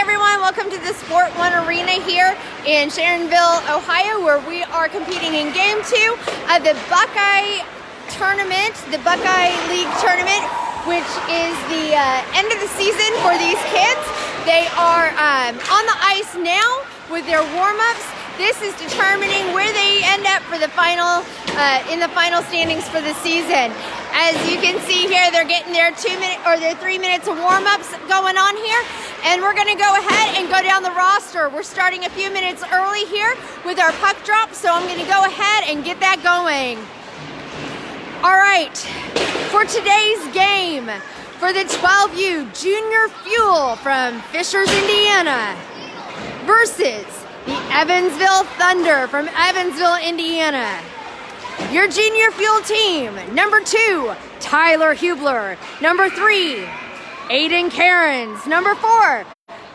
everyone, welcome to the Sport One Arena here in Sharonville, Ohio, where we are competing in Game 2 of the Buckeye tournament, the Buckeye League tournament, which is the end of the season for these kids. They are on the ice now with their warm-ups. This is determining where they end up for the final, in the final standings for the season. As you can see here, they're getting their 3 minutes of warm-ups going on here. And we're gonna go ahead and go down the roster. We're starting a few minutes early here with our puck drop, so I'm gonna go ahead and get that going. All right, for today's game, for the 12U Junior Fuel from Fishers, Indiana, versus the Evansville Thunder from Evansville, Indiana. Your Junior Fuel team, number 2, Tyler Hublar. Number 3, Aiden Kerins. Number 4,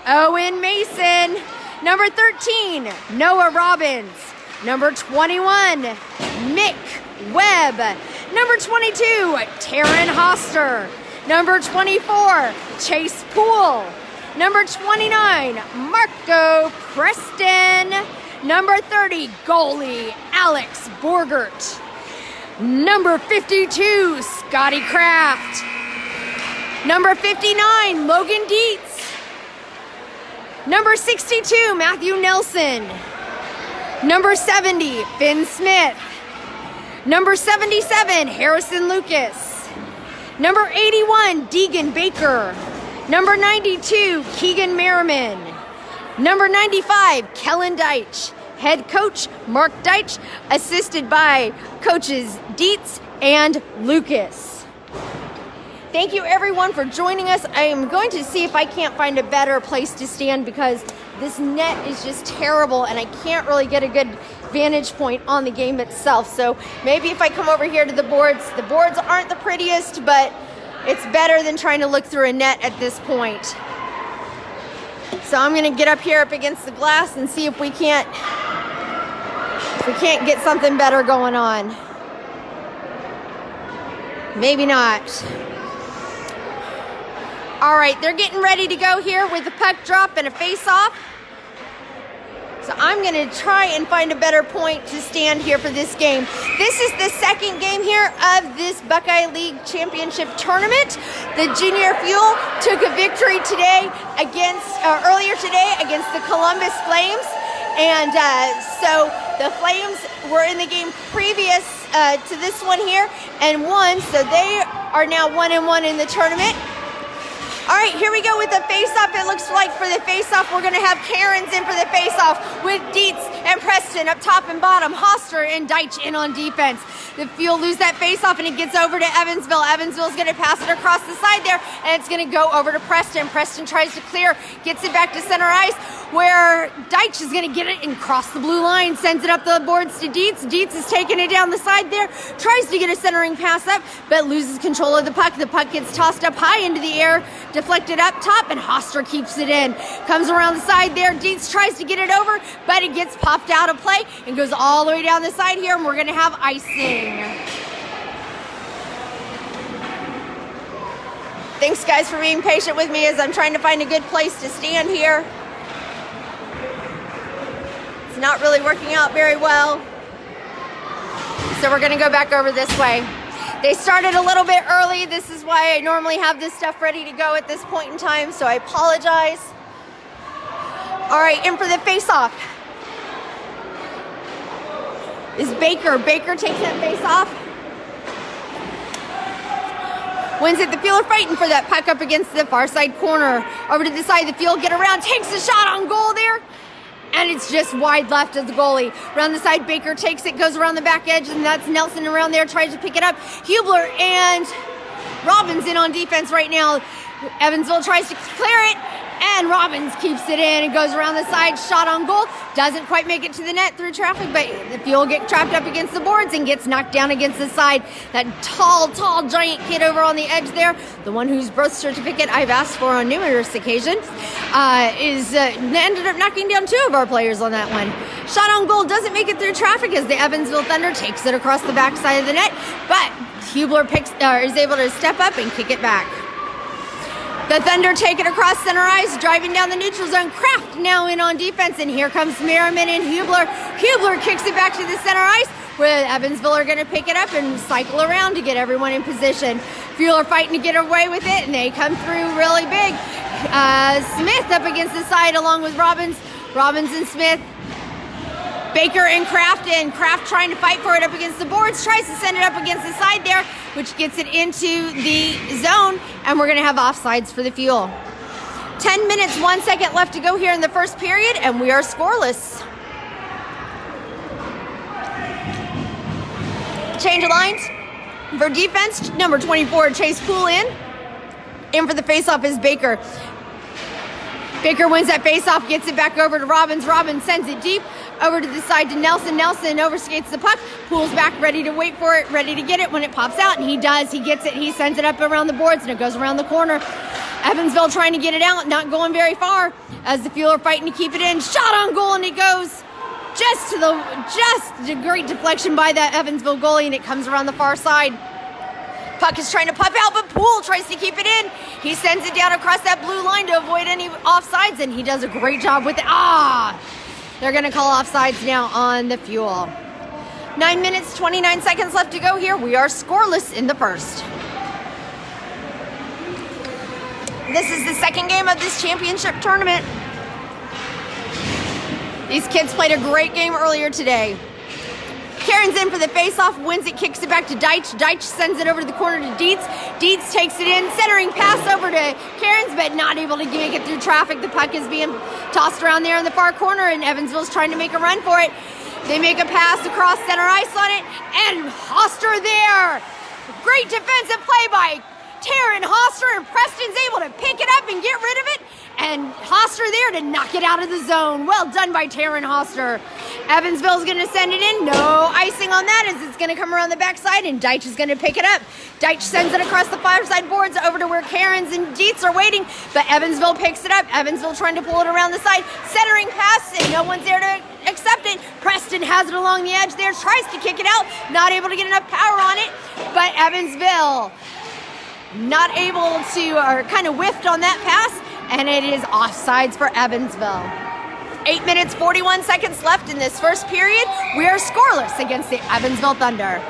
Owen Mason. Number 13, Noah Robbins. Number 21, Mick Webb. Number 22, Taryn Hoster. Number 24, Chase Poole. Number 29, Marco Preston. Number 30, goalie Alex Borgert. Number 52, Scotty Craft. Number 59, Logan Dietz. Number 62, Matthew Nelson. Number 70, Finn Smith. Number 77, Harrison Lucas. Number 81, Deegan Baker. Number 92, Keegan Merriman. Number 95, Kellen Dych. Head coach, Mark Dych, assisted by coaches Dietz and Lucas. Thank you everyone for joining us. I am going to see if I can't find a better place to stand because this net is just terrible and I can't really get a good vantage point on the game itself. So maybe if I come over here to the boards aren't the prettiest, but it's better than trying to look through a net at this point. So I'm gonna get up here up against the glass and see if we can't get something better going on. Maybe not. All right, they're getting ready to go here with a puck drop and a face-off. So I'm gonna try and find a better point to stand here for this game. This is the second game here of this Buckeye League Championship tournament. The Junior Fuel took a victory today earlier today against the Columbus Flames. And so the Flames were in the game previous to this one here and won. So they are now 1-1 in the tournament. All right, here we go with the face-off. It looks like for the face-off, we're gonna have Kerins in for the face-off with Dietz and Preston up top and bottom, Hoster and Dych in on defense. The Fuel lose that face-off and it gets over to Evansville. Evansville's gonna pass it across the side there and it's gonna go over to Preston. Preston tries to clear, gets it back to center ice where Dych is gonna get it and cross the blue line, sends it up the boards to Dietz. Dietz is taking it down the side there, tries to get a centering pass up, but loses control of the puck. The puck gets tossed up high into the air, deflected up top, and Hoster keeps it in. Comes around the side there, Dietz tries to get it over, but it gets popped out of play and goes all the way down the side here, and we're gonna have icing. Thanks guys for being patient with me as I'm trying to find a good place to stand here. It's not really working out very well. So we're gonna go back over this way. They started a little bit early. This is why I normally have this stuff ready to go at this point in time, so I apologize. All right, in for the face-off is Baker. Baker takes that face-off. Wins it. The Fuel are fighting for that puck up against the far side corner. Over to the side, the Fuel get around, takes a shot on goal there. And it's just wide left of the goalie. Around the side, Baker takes it, goes around the back edge, and that's Nelson around there, tries to pick it up. Hublar and Robbins in on defense right now. Evansville tries to clear it, and Robbins keeps it in and goes around the side, shot on goal. Doesn't quite make it to the net through traffic, but the Fuel get trapped up against the boards and gets knocked down against the side. That tall, giant kid over on the edge there, the one whose birth certificate I've asked for on numerous occasions, ended up knocking down 2 of our players on that one. Shot on goal doesn't make it through traffic as the Evansville Thunder takes it across the backside of the net, but Hublar is able to step up and kick it back. The Thunder take it across center ice, driving down the neutral zone. Craft now in on defense, and here comes Merriman and Hublar. Hublar kicks it back to the center ice, where Evansville are going to pick it up and cycle around to get everyone in position. Fuel are fighting to get away with it, and they come through really big. Smith up against the side along with Robbins. Robbins and Smith. Baker and Craft trying to fight for it up against the boards, tries to send it up against the side there, which gets it into the zone, and we're going to have offsides for the Fuel. 10 minutes, 1 second left to go here in the first period, and we are scoreless. Change of lines. For defense, number 24, Chase Poole in. In for the faceoff is Baker. Baker wins that faceoff, gets it back over to Robbins. Robbins sends it deep over to the side to Nelson. Nelson overskates the puck. Pulls back, ready to wait for it, ready to get it when it pops out, and he does. He gets it. He sends it up around the boards, and it goes around the corner. Evansville trying to get it out, not going very far as the Fuel are fighting to keep it in. Shot on goal, and it goes just a great deflection by that Evansville goalie, and it comes around the far side. Puck is trying to pop out, but Poole tries to keep it in. He sends it down across that blue line to avoid any offsides, and he does a great job with it. They're going to call offsides now on the Fuel. 9 minutes, 29 seconds left to go here. We are scoreless in the first. This is the second game of this championship tournament. These kids played a great game earlier today. Kerins in for the faceoff, wins it, kicks it back to Dych. Dych sends it over to the corner to Dietz. Dietz takes it in, centering pass over to Kerins, but not able to make it through traffic. The puck is being tossed around there in the far corner, and Evansville's trying to make a run for it. They make a pass across center ice on it, and Hoster there. Great defensive play by Taryn Hoster, and Preston's able to pick it up and get rid of it. And Hoster there to knock it out of the zone. Well done by Taryn Hoster. Evansville's going to send it in. No icing on that as it's going to come around the backside, and Dych is going to pick it up. Dych sends it across the far side boards over to where Kerins and Dietz are waiting, but Evansville picks it up. Evansville trying to pull it around the side. Centering pass, and no one's there to accept it. Preston has it along the edge there, tries to kick it out. Not able to get enough power on it, but Evansville not able to, or kind of whiffed on that pass, and it is offsides for Evansville. 8 minutes, 41 seconds left in this first period. We are scoreless against the Evansville Thunder.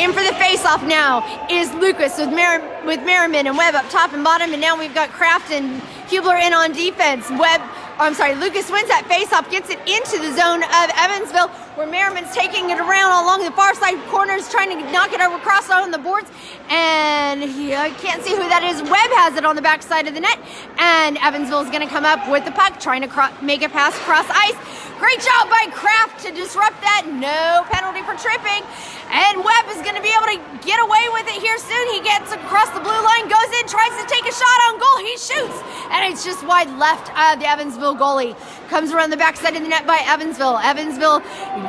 In for the faceoff now is Lucas with Merriman and Webb up top and bottom, and now we've got Craft and Hublar in on defense. Lucas wins that faceoff, gets it into the zone of Evansville, where Merriman's taking it around along the far side corners, trying to knock it over across on the boards, and I can't see who that is. Webb has it on the back side of the net, and Evansville's going to come up with the puck, trying to make a pass across ice. Great job by Craft to disrupt that. No penalty for tripping. And Webb is going to be able to get away with it here soon. He gets across the blue line, goes in, tries to take a shot on goal. He shoots, and it's just wide left of the Evansville goalie. Comes around the backside of the net by Evansville. Evansville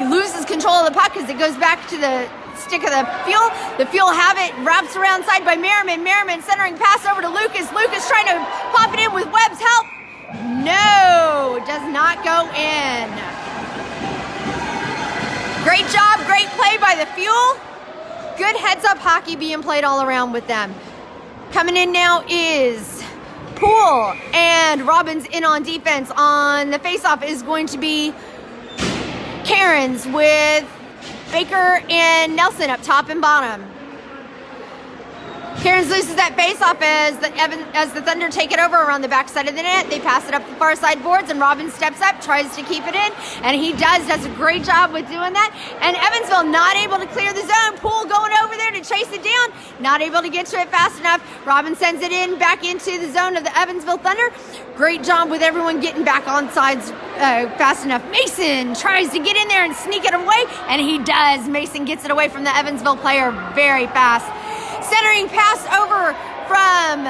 loses control of the puck as it goes back to the stick of the Fuel. The Fuel have it, wraps around side by Merriman. Merriman centering pass over to Lucas. Lucas trying to pop it in with Webb's help. No, does not go in. Great job, great play by the Fuel. Good heads-up hockey being played all around with them. Coming in now is Poole and Robbins in on defense. On the faceoff is going to be Kerins with Baker and Nelson up top and bottom. Kerins loses that faceoff as the Thunder take it over around the backside of the net. They pass it up the far side boards, and Robbins steps up, tries to keep it in, and he does a great job with doing that. And Evansville not able to clear the zone. Poole going over there to chase it down, not able to get to it fast enough. Robbins sends it in back into the zone of the Evansville Thunder. Great job with everyone getting back on sides fast enough. Mason tries to get in there and sneak it away, and he does. Mason gets it away from the Evansville player very fast. Centering pass over from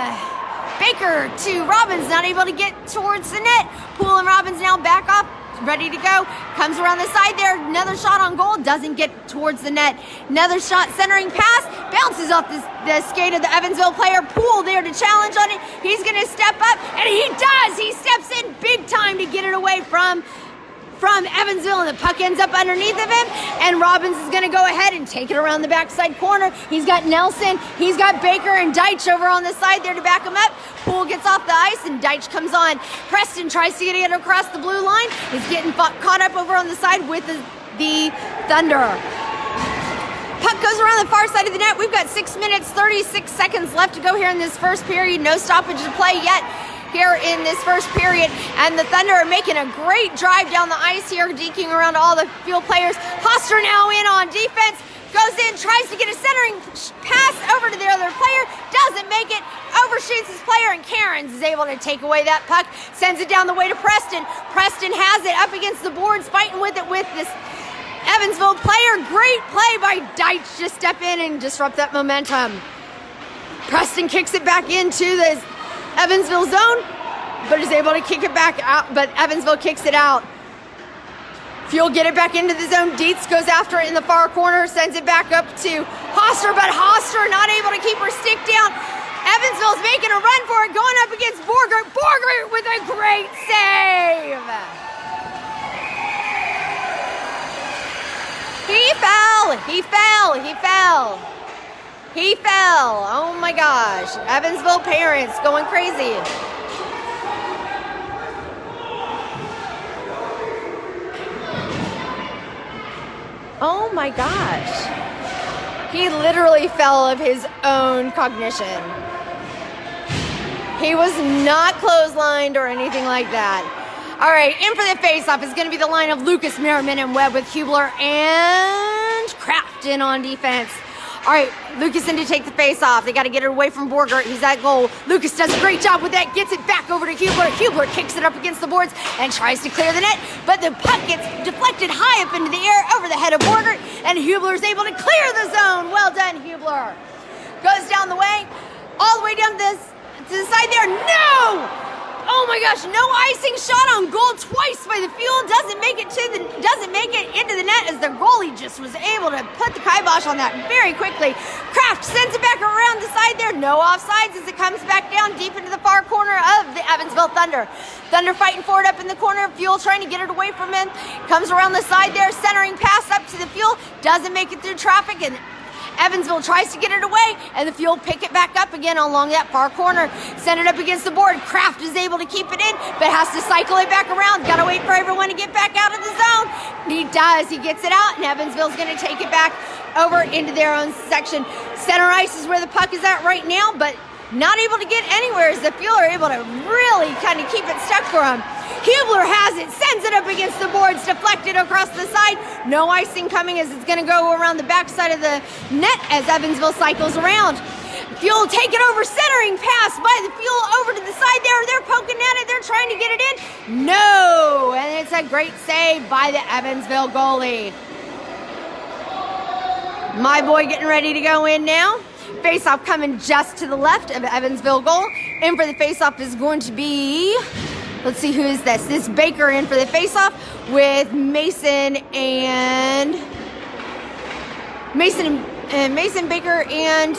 Baker to Robbins, not able to get towards the net. Poole and Robbins now back up, ready to go. Comes around the side there, another shot on goal, doesn't get towards the net. Another shot, centering pass, bounces off the skate of the Evansville player. Poole there to challenge on it. He's going to step up, and he does. He steps in big time to get it away from from Evansville, and the puck ends up underneath of him, and Robbins is going to go ahead and take it around the backside corner. He's got Nelson, he's got Baker and Dych over on the side there to back him up. Poole gets off the ice, and Dych comes on. Preston tries to get it across the blue line. He's getting caught up over on the side with the Thunder. Puck goes around the far side of the net. We've got 6 minutes, 36 seconds left to go here in this first period. No stoppage to play yet here in this first period. And the Thunder are making a great drive down the ice here, deking around all the field players. Hoster now in on defense. Goes in, tries to get a centering pass over to the other player. Doesn't make it. Overshoots his player, and Kerins is able to take away that puck. Sends it down the way to Preston. Preston has it up against the boards, fighting with it with this Evansville player. Great play by Dych. Just step in and disrupt that momentum. Preston kicks it back into the Evansville zone, but is able to kick it back out, but Evansville kicks it out. Fuel get it back into the zone. Dietz goes after it in the far corner, sends it back up to Hoster, but Hoster not able to keep her stick down. Evansville's making a run for it, going up against Borgert. Borgert with a great save. He fell. Oh my gosh. Evansville parents going crazy. Oh my gosh. He literally fell of his own cognition. He was not clotheslined or anything like that. All right, in for the face-off is going to be the line of Lucas, Merriman, and Webb with Hublar and Craft in on defense. All right, Lucas in to take the face-off. They got to get it away from Borgert. He's at goal. Lucas does a great job with that. Gets it back over to Hublar. Hublar kicks it up against the boards and tries to clear the net, but the puck gets deflected high up into the air over the head of Borgert, and Hublar's able to clear the zone. Well done, Hublar. Goes down the way, all the way down to the side there. No! Oh my gosh, no icing, shot on goal twice by the Fuel. Doesn't make it into the net, as the goalie just was able to put the kibosh on that very quickly. Craft sends it back around the side there. No offsides as it comes back down deep into the far corner of the Evansville Thunder. Thunder fighting for it up in the corner. Fuel trying to get it away from him. Comes around the side there, centering pass up to the Fuel. Doesn't make it through traffic, and Evansville tries to get it away, and the Fuel pick it back up again along that far corner. Send it up against the board. Craft is able to keep it in, but has to cycle it back around. Got to wait for everyone to get back out of the zone. He does. He gets it out, and Evansville's going to take it back over into their own section. Center ice is where the puck is at right now, but not able to get anywhere as the Fuel are able to really kind of keep it stuck for him. Hublar has it, sends it up against the boards, deflected across the side. No icing coming as it's going to go around the backside of the net as Evansville cycles around. Fuel take it over, centering pass by the Fuel over to the side there. They're poking at it. They're trying to get it in. No! And it's a great save by the Evansville goalie. My boy getting ready to go in now. Face-off coming just to the left of Evansville goal. In for the face-off is going to be... Let's see, who is this? This Baker in for the face-off with Mason, Baker, and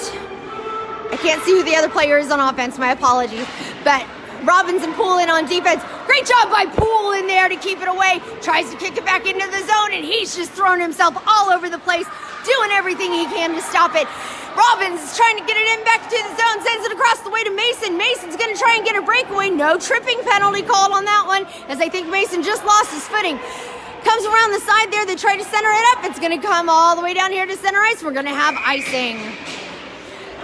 I can't see who the other player is on offense. My apologies. But Robbins and Poole in on defense. Great job by Poole in there to keep it away. Tries to kick it back into the zone, and he's just thrown himself all over the place, doing everything he can to stop it. Robbins is trying to get it in back to the zone, sends it across the way to Mason. Mason's going to try and get a breakaway. No tripping penalty called on that one, as I think Mason just lost his footing. Comes around the side there. They try to center it up. It's going to come all the way down here to center ice. We're going to have icing.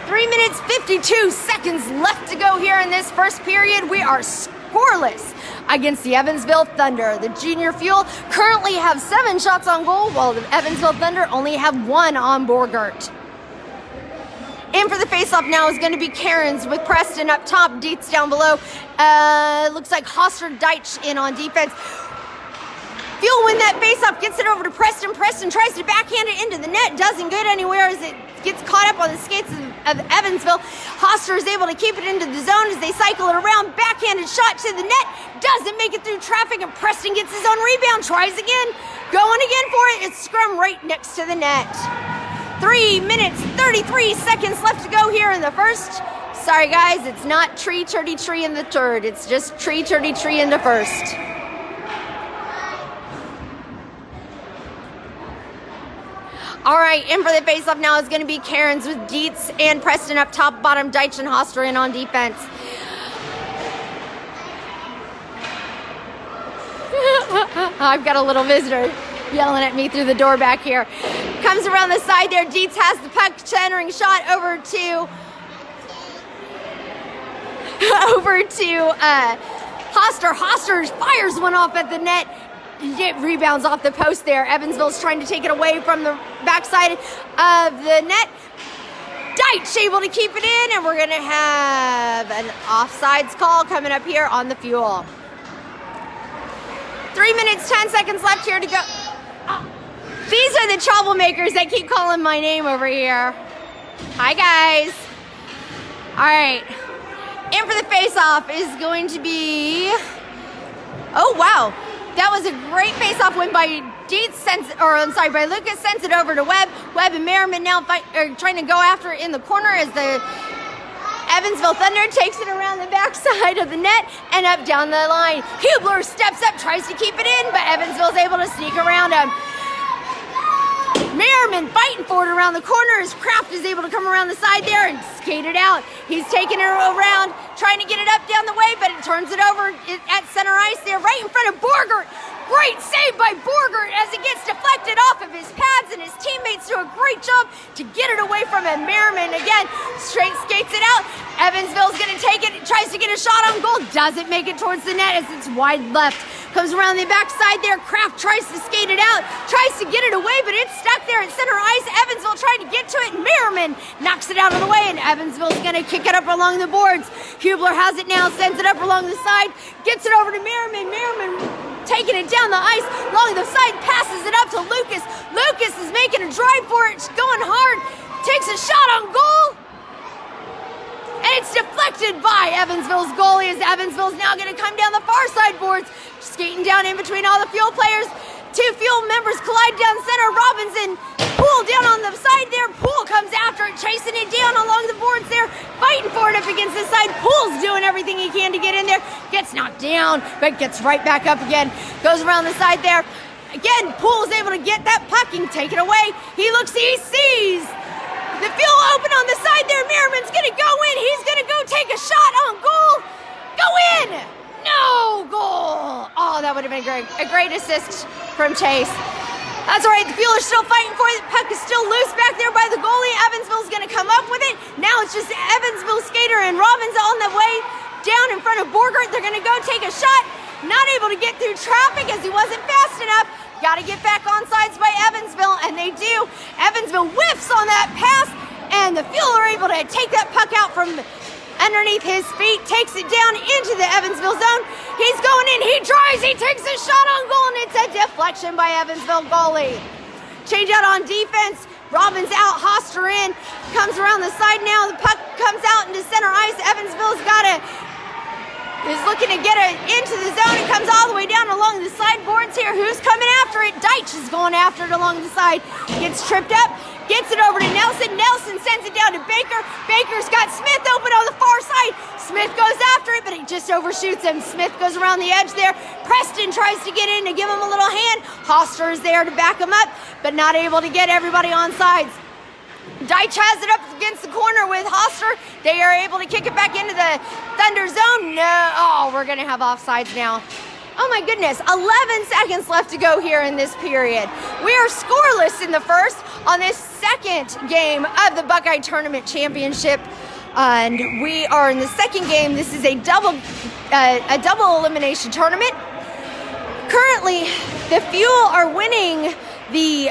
3 minutes, 52 seconds left to go here in this first period. We are scoreless against the Evansville Thunder. The Junior Fuel currently have 7 shots on goal, while the Evansville Thunder only have 1 on Borgert. In for the faceoff now is going to be Kerins with Preston up top, Dietz down below. Looks like Hoster, Dych in on defense. Fuel win that faceoff, gets it over to Preston. Preston tries to backhand it into the net, doesn't get anywhere as it gets caught up on the skates of Evansville. Hoster is able to keep it into the zone as they cycle it around. Backhanded shot to the net, doesn't make it through traffic, and Preston gets his own rebound, tries again, going again for it. It's scrum right next to the net. 3 minutes, 33 seconds left to go here in the first. Sorry guys, it's not tree in the third. It's just tree in the first. All right, in for the face-off now is going to be Kerins with Dietz and Preston up top, bottom, Dych and Hoster in on defense. I've got a little visitor yelling at me through the door back here. Comes around the side there. Dietz has the puck, centering shot over to Hoster. Hoster fires one off at the net. It rebounds off the post there. Evansville's trying to take it away from the backside of the net. Dych able to keep it in, and we're going to have an offsides call coming up here on the Fuel. 3 minutes, 10 seconds left here to go. Oh, these are the troublemakers that keep calling my name over here. Hi, guys. All right. In for the face-off is going to be... Oh, wow. That was a great face-off win by by Lucas. Sends it over to Webb. Webb and Merriman now trying to go after it in the corner as the Evansville Thunder takes it around the backside of the net and up down the line. Hublar steps up, tries to keep it in, but Evansville's able to sneak around him. Merriman fighting for it around the corner as Craft is able to come around the side there and skate it out. He's taking it around, trying to get it up down the way, but it turns it over at center ice there, right in front of Borgert. Great save by Borgert as it gets deflected off of his pads, and his teammates do a great job to get it away from him. Merriman again straight skates it out. Evansville's going to take it, tries to get a shot on goal, doesn't make it towards the net as it's wide left. Comes around the backside there. Craft tries to skate it out, tries to get it away, but it's stuck there at center ice. Evansville trying to get to it, and Merriman knocks it out of the way, and Evansville's going to kick it up along the boards. Hublar has it now, sends it up along the side, gets it over to Merriman. Merriman taking it down the ice, along the side, passes it up to Lucas. Lucas is making a drive for it, going hard, takes a shot on goal, and it's deflected by Evansville's goalie as Evansville's now going to come down the far side boards, skating down in between all the Fuel players. Two Fuel members collide down center. Robbins and Poole down on the side there. Poole comes after it, chasing it down along the boards there, fighting for it up against the side. Poole's doing everything he can to get in there. Gets knocked down, but gets right back up again. Goes around the side there. Again, Poole's able to get that puck and take it away. He looks, he sees the Fuel open on the side there. Merriman's going to go in. He's going to go take a shot on goal. Go in! No goal! Oh, that would have been great. A great assist from Chase. That's all right. The Fuel are still fighting for it. The puck is still loose back there by the goalie. Evansville's going to come up with it. Now it's just Evansville skater and Robbins on the way down in front of Borgert. They're going to go take a shot. Not able to get through traffic as he wasn't fast enough. Got to get back on sides by Evansville, and they do. Evansville whiffs on that pass, and the Fuel are able to take that puck out from underneath his feet, takes it down into the Evansville zone. He's going in, he tries, he takes a shot on goal, and it's a deflection by Evansville goalie. Change out on defense. Robbins out, Hoster in, comes around the side now. The puck comes out into center ice. Evansville's is looking to get it into the zone. It comes all the way down along the sideboards here. Who's coming after it? Dych is going after it along the side. Gets tripped up, gets it over to Nelson. Nelson sends it down to Baker. Baker's got Smith open on the far side. Smith goes after it, but he just overshoots him. Smith goes around the edge there. Preston tries to get in to give him a little hand. Hoster is there to back him up, but not able to get everybody on sides. Dych has it up against the corner with Hoster. They are able to kick it back into the Thunder zone. No, oh, we're going to have offsides now. Oh my goodness, 11 seconds left to go here in this period. We are scoreless in the first on this second game of the Buckeye Tournament Championship. And we are in the second game. This is a double elimination tournament. Currently, the Fuel are winning the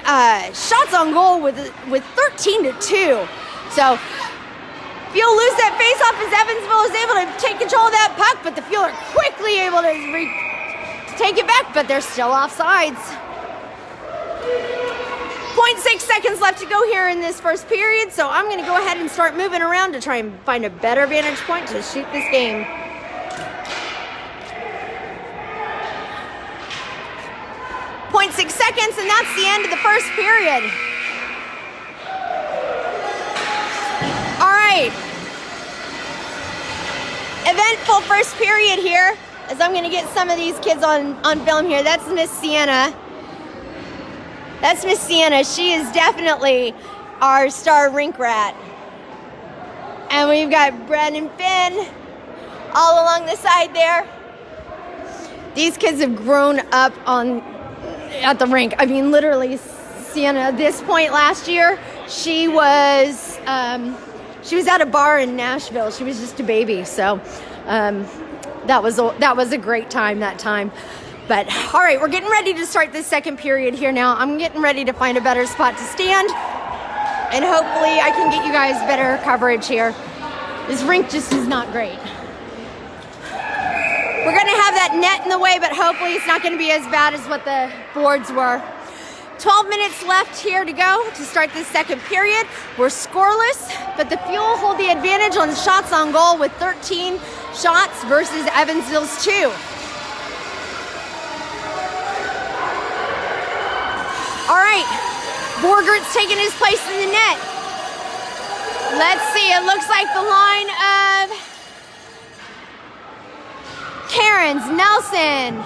shots on goal with 13-2. So Fuel lose that face-off as Evansville is able to take control of that puck, but the Fuel are quickly able to take it back, but they're still offsides. 0.6 seconds left to go here in this first period, so I'm going to go ahead and start moving around to try and find a better vantage point to shoot this game. .6 seconds, and that's the end of the first period. All right. Eventful first period here, as I'm going to get some of these kids on film here. That's Miss Sienna. That's Miss Sienna. She is definitely our star rink rat. And we've got Bren and Finn all along the side there. These kids have grown up at the rink. I mean, literally, Sienna, at this point last year, she was at a bar in Nashville. She was just a baby. So that was a great time that time. But all right, we're getting ready to start this second period here now. I'm getting ready to find a better spot to stand, and hopefully I can get you guys better coverage here. This rink just is not great. We're gonna have that net in the way, but hopefully it's not gonna be as bad as what the boards were. 12 minutes left here to go to start this second period. We're scoreless, but the Fuel hold the advantage on shots on goal with 13 shots versus Evansville's 2. All right, Borgert's taking his place in the net. Let's see, it looks like the line of Kerins, Nelson.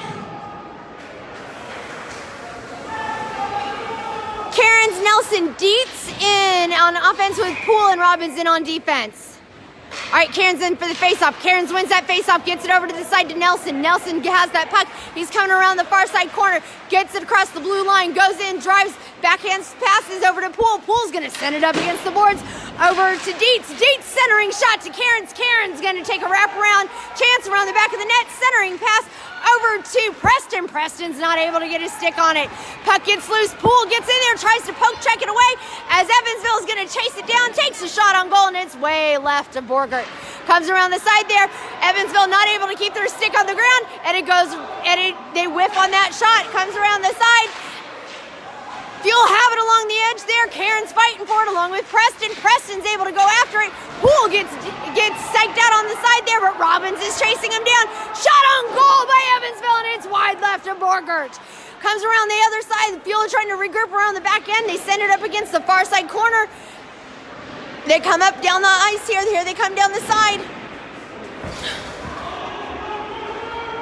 Kerins, Nelson, Dietz in on offense with Poole and Robbins in on defense. All right, Kerins in for the faceoff. Kerins wins that faceoff, gets it over to the side to Nelson. Nelson has that puck. He's coming around the far side corner, gets it across the blue line, goes in, drives, backhand passes over to Poole. Poole's going to send it up against the boards over to Dietz. Dietz centering shot to Kerins. Kerins going to take a wraparound chance around the back of the net, centering pass over to Preston. Preston's not able to get his stick on it. Puck gets loose. Poole gets in there, tries to poke check it away as Evansville's going to chase it down, takes a shot on goal, and it's way left of Borgert. Comes around the side there. Evansville not able to keep their stick on the ground, and they whiff on that shot. Comes around the side. Fuel have it along the edge there. Kerins fighting for it along with Preston. Preston's able to go after it. Poole gets psyched out on the side there, but Robbins is chasing him down. Shot on goal by Evansville, and it's wide left of Borgert. Comes around the other side. The Fuel are trying to regroup around the back end. They send it up against the far side corner. They come up down the ice here. Here they come down the side.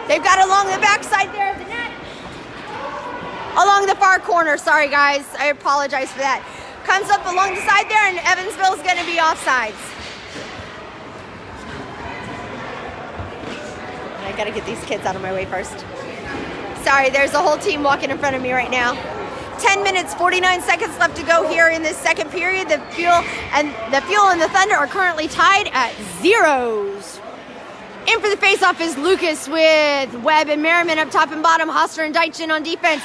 They've got along the back side there of the net. Along the far corner, sorry guys, I apologize for that. Comes up along the side there, and Evansville's gonna be offsides. I gotta get these kids out of my way first. Sorry, there's a whole team walking in front of me right now. 10 minutes, 49 seconds left to go here in this second period. The Fuel and the Thunder are currently tied at 0s. In for the faceoff is Lucas with Webb and Merriman up top and bottom. Hoster and Dych in on defense.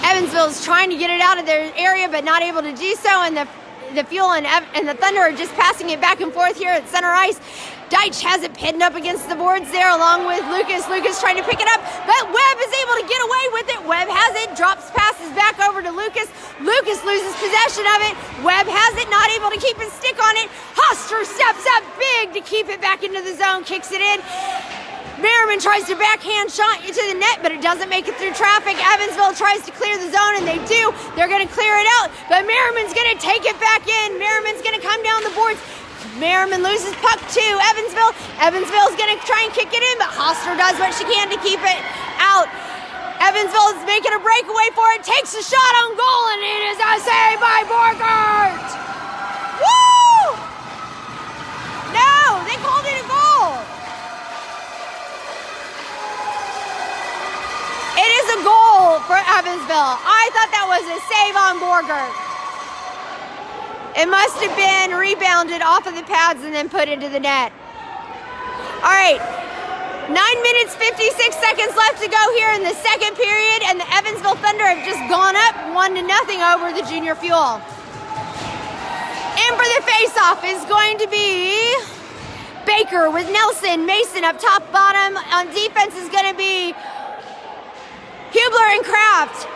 Evansville's trying to get it out of their area, but not able to do so. And the Fuel and the Thunder are just passing it back and forth here at center ice. Dych has it pinned up against the boards there along with Lucas. Lucas trying to pick it up, but Webb is able to get away with it. Webb has it, drops passes back over to Lucas. Lucas loses possession of it. Webb has it, not able to keep his stick on it. Hoster steps up big to keep it back into the zone, kicks it in. Merriman tries to backhand shot into the net, but it doesn't make it through traffic. Evansville tries to clear the zone, and they do. They're going to clear it out, but Merriman's going to take it back in. Merriman's going to come down the boards. Merriman loses puck to Evansville. Evansville's going to try and kick it in, but Hoster does what she can to keep it out. Evansville is making a breakaway for it, takes a shot on goal, and it is a save by Borgert. Woo! No, they called it a goal. It is a goal for Evansville. I thought that was a save on Borgert. It must have been rebounded off of the pads and then put into the net. All right, 9 minutes, 56 seconds left to go here in the second period, and the Evansville Thunder have just gone up 1-0 over the Junior Fuel. In for the faceoff is going to be Baker with Nelson. Mason up top, bottom. On defense is going to be Hublar and Craft.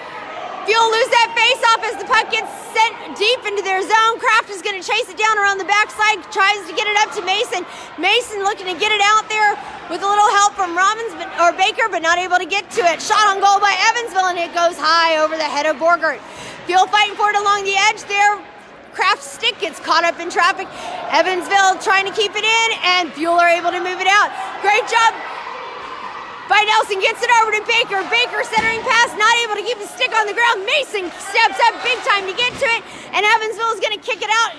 Fuel lose that face-off as the puck gets sent deep into their zone. Craft is going to chase it down around the backside, tries to get it up to Mason. Mason looking to get it out there with a little help from Robbins or Baker, but not able to get to it. Shot on goal by Evansville, and it goes high over the head of Borgert. Fuel fighting for it along the edge there. Craft's stick gets caught up in traffic. Evansville trying to keep it in, and Fuel are able to move it out. Great job. by Nelson, gets it over to Baker. Baker centering pass, not able to keep his stick on the ground. Mason steps up big time to get to it, and Evansville is going to kick it out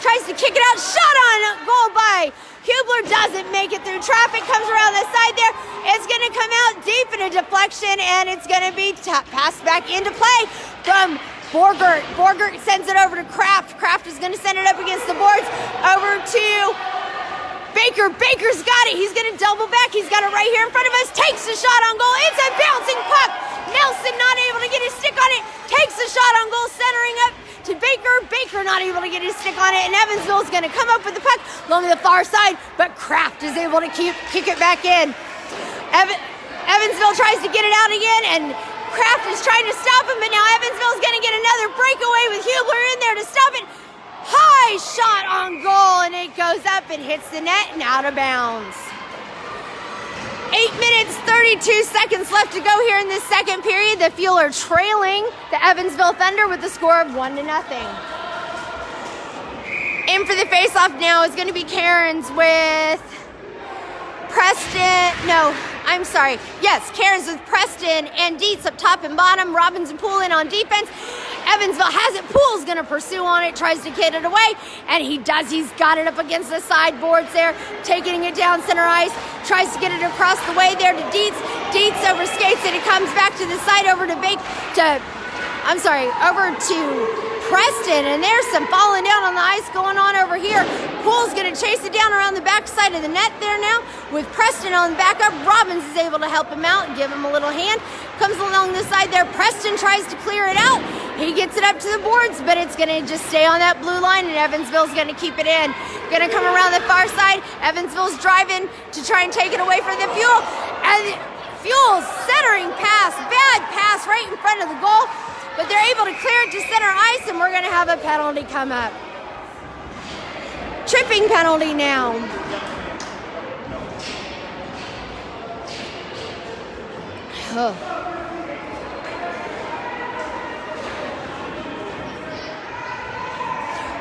tries to kick it out. Shot on goal by Hublar, doesn't make it through traffic, comes around the side there. It's going to come out deep in a deflection, and it's going to be passed back into play from Borgert. Borgert sends it over to Craft. Craft is going to send it up against the boards. Over to Baker. Baker's got it. He's going to double back. He's got it right here in front of us. Takes a shot on goal. It's a bouncing puck. Nelson not able to get his stick on it. Takes a shot on goal, centering up to Baker. Baker not able to get his stick on it, and Evansville is going to come up with the puck along the far side, but Craft is able to kick it back in. Evansville tries to get it out again, and Craft is trying to stop him, but now Evansville is going to get another breakaway with Hublar in there to stop it. High shot on goal, and it goes up and hits the net and out of bounds. 8 minutes, 32 seconds left to go here in this second period. The Fuel are trailing the Evansville Thunder with the score of 1-0. In for the faceoff now is going to be Kerins with Preston. No, I'm sorry. Yes, Kerins with Preston and Dietz up top and bottom. Robbins and Poole in on defense. Evansville has it. Poole's going to pursue on it, tries to get it away, and he does. He's got it up against the sideboards there, taking it down center ice, tries to get it across the way there to Dietz. Dietz overskates it. It comes back to the side over to over to Preston, and there's some falling down on the ice going on over here. Poole's going to chase it down around the back side of the net there now with Preston on the backup. Robbins is able to help him out and give him a little hand. Comes along the side there. Preston tries to clear it out. He gets it up to the boards, but it's going to just stay on that blue line, and Evansville's going to keep it in. Going to come around the far side. Evansville's driving to try and take it away from the Fuel. And Fuel's centering pass, bad pass right in front of the goal, but they're able to clear it to center ice, and we're going to have a penalty come up. Tripping penalty now.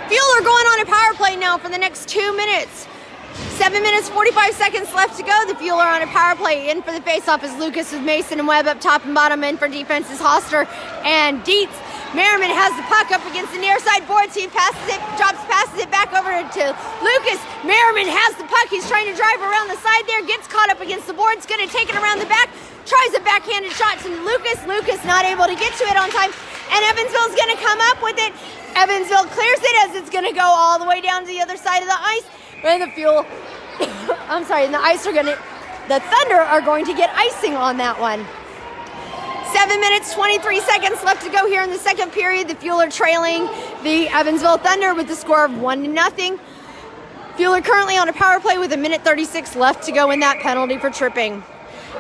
Fuel are going on a power play now for the next 2 minutes. 7 minutes, 45 seconds left to go. The Fuel are on a power play. In for the faceoff is Lucas with Mason and Webb up top and bottom. In for defense is Hoster and Dietz. Merriman has the puck up against the near side boards. He passes it, passes it back over to Lucas. Merriman has the puck. He's trying to drive around the side there. Gets caught up against the boards. Going to take it around the back. Tries a backhanded shot to Lucas. Lucas not able to get to it on time. And Evansville's going to come up with it. Evansville clears it as it's going to go all the way down to the other side of the ice. And the Fuel, and the Thunder are going to get icing on that one. 7 minutes, 23 seconds left to go here in the second period. The Fuel are trailing the Evansville Thunder with the score of 1-0. Fuel are currently on a power play with 1:36 left to go in that penalty for tripping.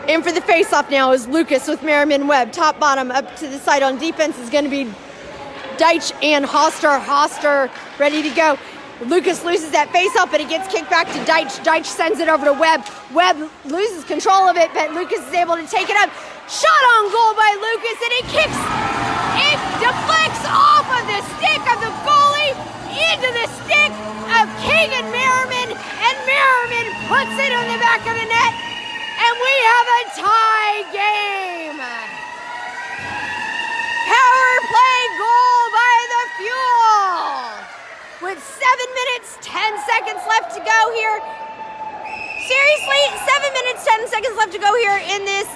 In for the faceoff now is Lucas with Merriman Webb. Top, bottom, up to the side on defense is going to be Dych and Hoster. Hoster ready to go. Lucas loses that faceoff, but it gets kicked back to Dych. Dych sends it over to Webb. Webb loses control of it, but Lucas is able to take it up. Shot on goal by Lucas, and it deflects off of the stick of the goalie into the stick of Keegan Merriman, and Merriman puts it on the back of the net, and we have a tie game. Power play goal by the Fuel. With 7 minutes, 10 seconds left to go here. Seriously, 7 minutes, 10 seconds left to go here in this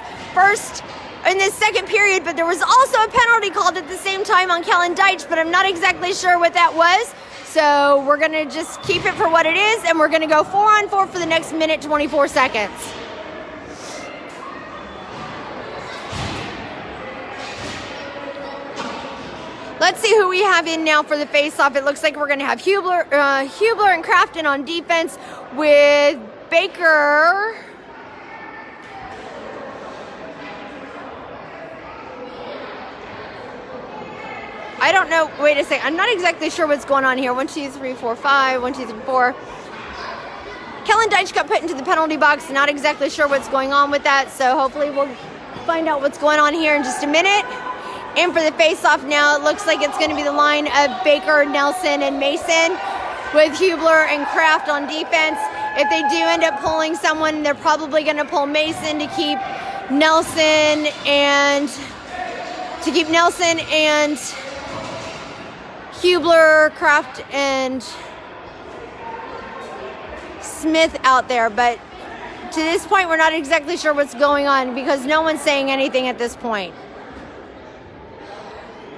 second period, but there was also a penalty called at the same time on Kellen Dych, but I'm not exactly sure what that was. So we're gonna just keep it for what it is, and we're gonna go 4-on-4 for the next minute, 24 seconds. Let's see who we have in now for the face-off. It looks like we're going to have Hublar and Craft in on defense with Baker. I don't know. Wait a second. I'm not exactly sure what's going on here. 1, 2, 3, 4, 5. 1, 2, 3, 4. Kellen Dych got put into the penalty box. Not exactly sure what's going on with that. So hopefully we'll find out what's going on here in just a minute. In for the face-off now, it looks like it's going to be the line of Baker, Nelson, and Mason with Hublar and Craft on defense. If they do end up pulling someone, they're probably going to pull Mason to keep Nelson and Hublar, Craft, and Smith out there. But to this point, we're not exactly sure what's going on because no one's saying anything at this point.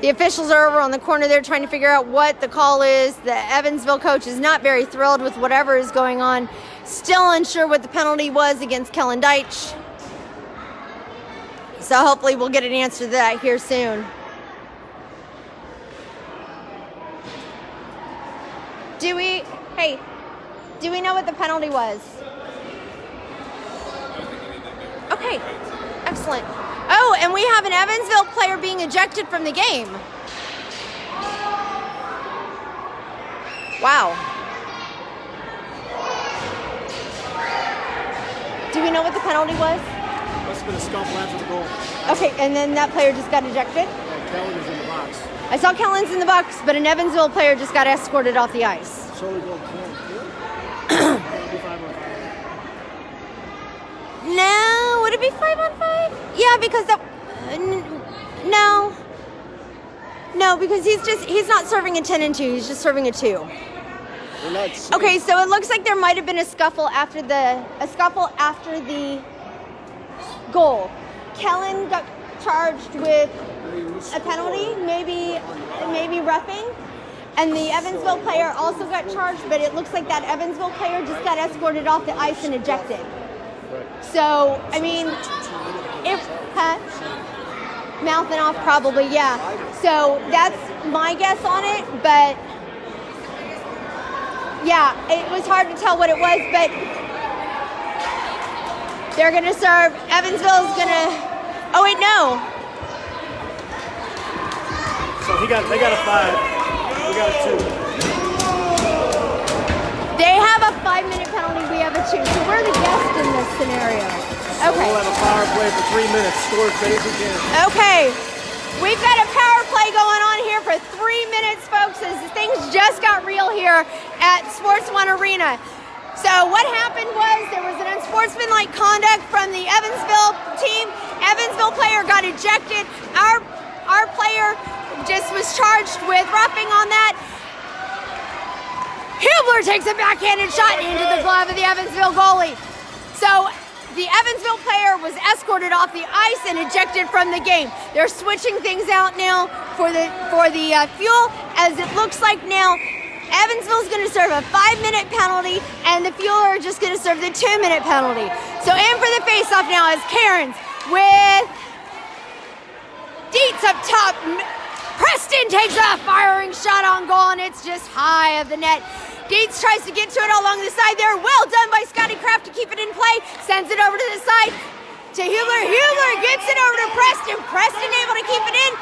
The officials are over on the corner there trying to figure out what the call is. The Evansville coach is not very thrilled with whatever is going on. Still unsure what the penalty was against Kellen Dych. So hopefully we'll get an answer to that here soon. Do we know what the penalty was? Okay, excellent. Oh, and we have an Evansville player being ejected from the game. Wow. Do we know what the penalty was? Must have been a scuffle after the goal. Okay, and then that player just got ejected? Yeah, Kellen is in the box. I saw Kellen's in the box, but an Evansville player just got escorted off the ice. Solely goal Kellen. No, would it be 5-on-5? Yeah, because that. No, because he's not serving a 10-2. He's just serving a 2. Okay, so it looks like there might have been a scuffle after the goal. Kellen got charged with a penalty, maybe roughing. And the Evansville player also got charged, but it looks like that Evansville player just got escorted off the ice and ejected. So, I mean, mouthing off probably, yeah. So that's my guess on it, but yeah, it was hard to tell what it was, but they're going to serve. Evansville's going to, oh wait, no. So they got a 5. We got a 2. They have a 5-minute penalty. We have a 2. So we're the guest in this scenario. So okay. We'll have a power play for 3 minutes. Score as many as we can. Okay. We've got a power play going on here for 3 minutes, folks, as things just got real here at Sports One Arena. So what happened was there was an unsportsmanlike conduct from the Evansville team. Evansville player got ejected. Our player just was charged with roughing on that. Hublar takes a backhanded shot into the glove of the Evansville goalie. So the Evansville player was escorted off the ice and ejected from the game. They're switching things out now for the fuel, as it looks like now Evansville's going to serve a 5-minute penalty, and the Fuel are just going to serve the 2-minute penalty. So in for the face-off now is Kerins with Dietz up top. Preston takes a firing shot on goal, and it's just high of the net. Dietz tries to get to it along the side there. Well done by Scotty Craft to keep it in play. Sends it over to the side to Hublar. Hublar gets it over to Preston. Preston able to keep it in,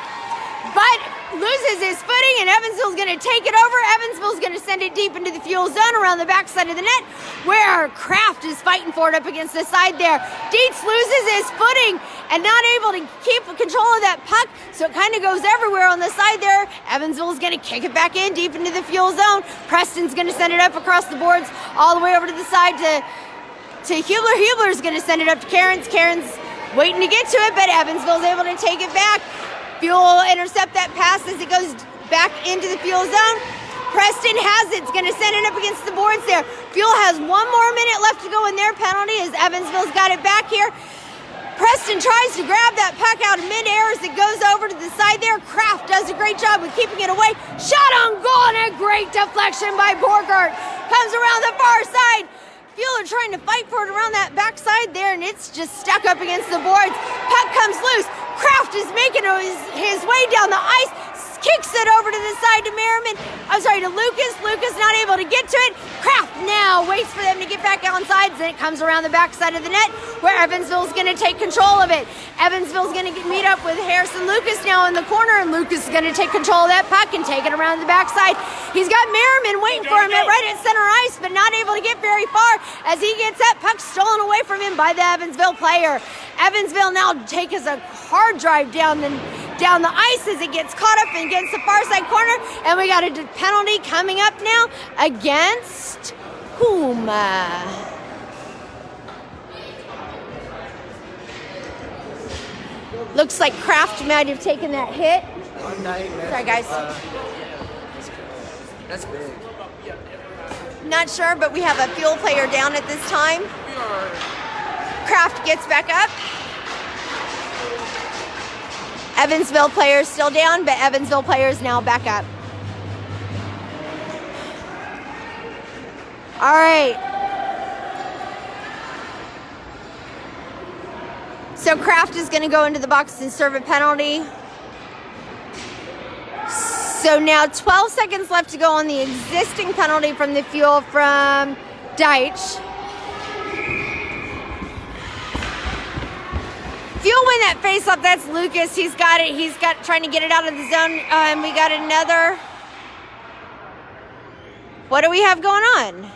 but loses his footing, and Evansville's going to take it over. Evansville's going to send it deep into the Fuel zone around the backside of the net, where Craft is fighting for it up against the side there. Dietz loses his footing and not able to keep control of that puck, so it kind of goes everywhere on the side there. Evansville's going to kick it back in deep into the Fuel zone. Preston's going to send it up across the boards all the way over to the side to Hublar. Hublar's going to send it up to Kerins. Kerins waiting to get to it, but Evansville's able to take it back. Fuel intercept that pass as it goes back into the Fuel zone. Preston has it. It's going to send it up against the boards there. Fuel has 1 more minute left to go in their penalty as Evansville's got it back here. Preston tries to grab that puck out of midair as it goes over to the side there. Craft does a great job with keeping it away. Shot on goal and a great deflection by Borgert. Comes around the far side. Fuel are trying to fight for it around that backside there, and it's just stuck up against the boards. Puck comes loose. Craft is making his way down the ice, kicks it over to the side to Lucas. Lucas not able to get to it. Craft now waits for them to get back outside, then it comes around the backside of the net, where Evansville's going to take control of it. Evansville's going to meet up with Harrison Lucas now in the corner, and Lucas is going to take control of that puck and take it around the backside. He's got Merriman waiting for him right at center ice, but not able to get very far as he gets that puck stolen away from him by the Evansville player. Evansville now takes a hard drive down the ice as it gets caught up against the far side corner, and we got a penalty coming up now against Huma. Looks like Craft might have taken that hit. Sorry, guys. That's big. Not sure, but we have a fuel player down at this time. Craft gets back up. Evansville player is still down, but Evansville player is now back up. All right. So Craft is going to go into the box and serve a penalty. So now 12 seconds left to go on the existing penalty from the fuel from Dych. Fuel win that face off. That's Lucas. He's got it. He's got trying to get it out of the zone. We got another. What do we have going on?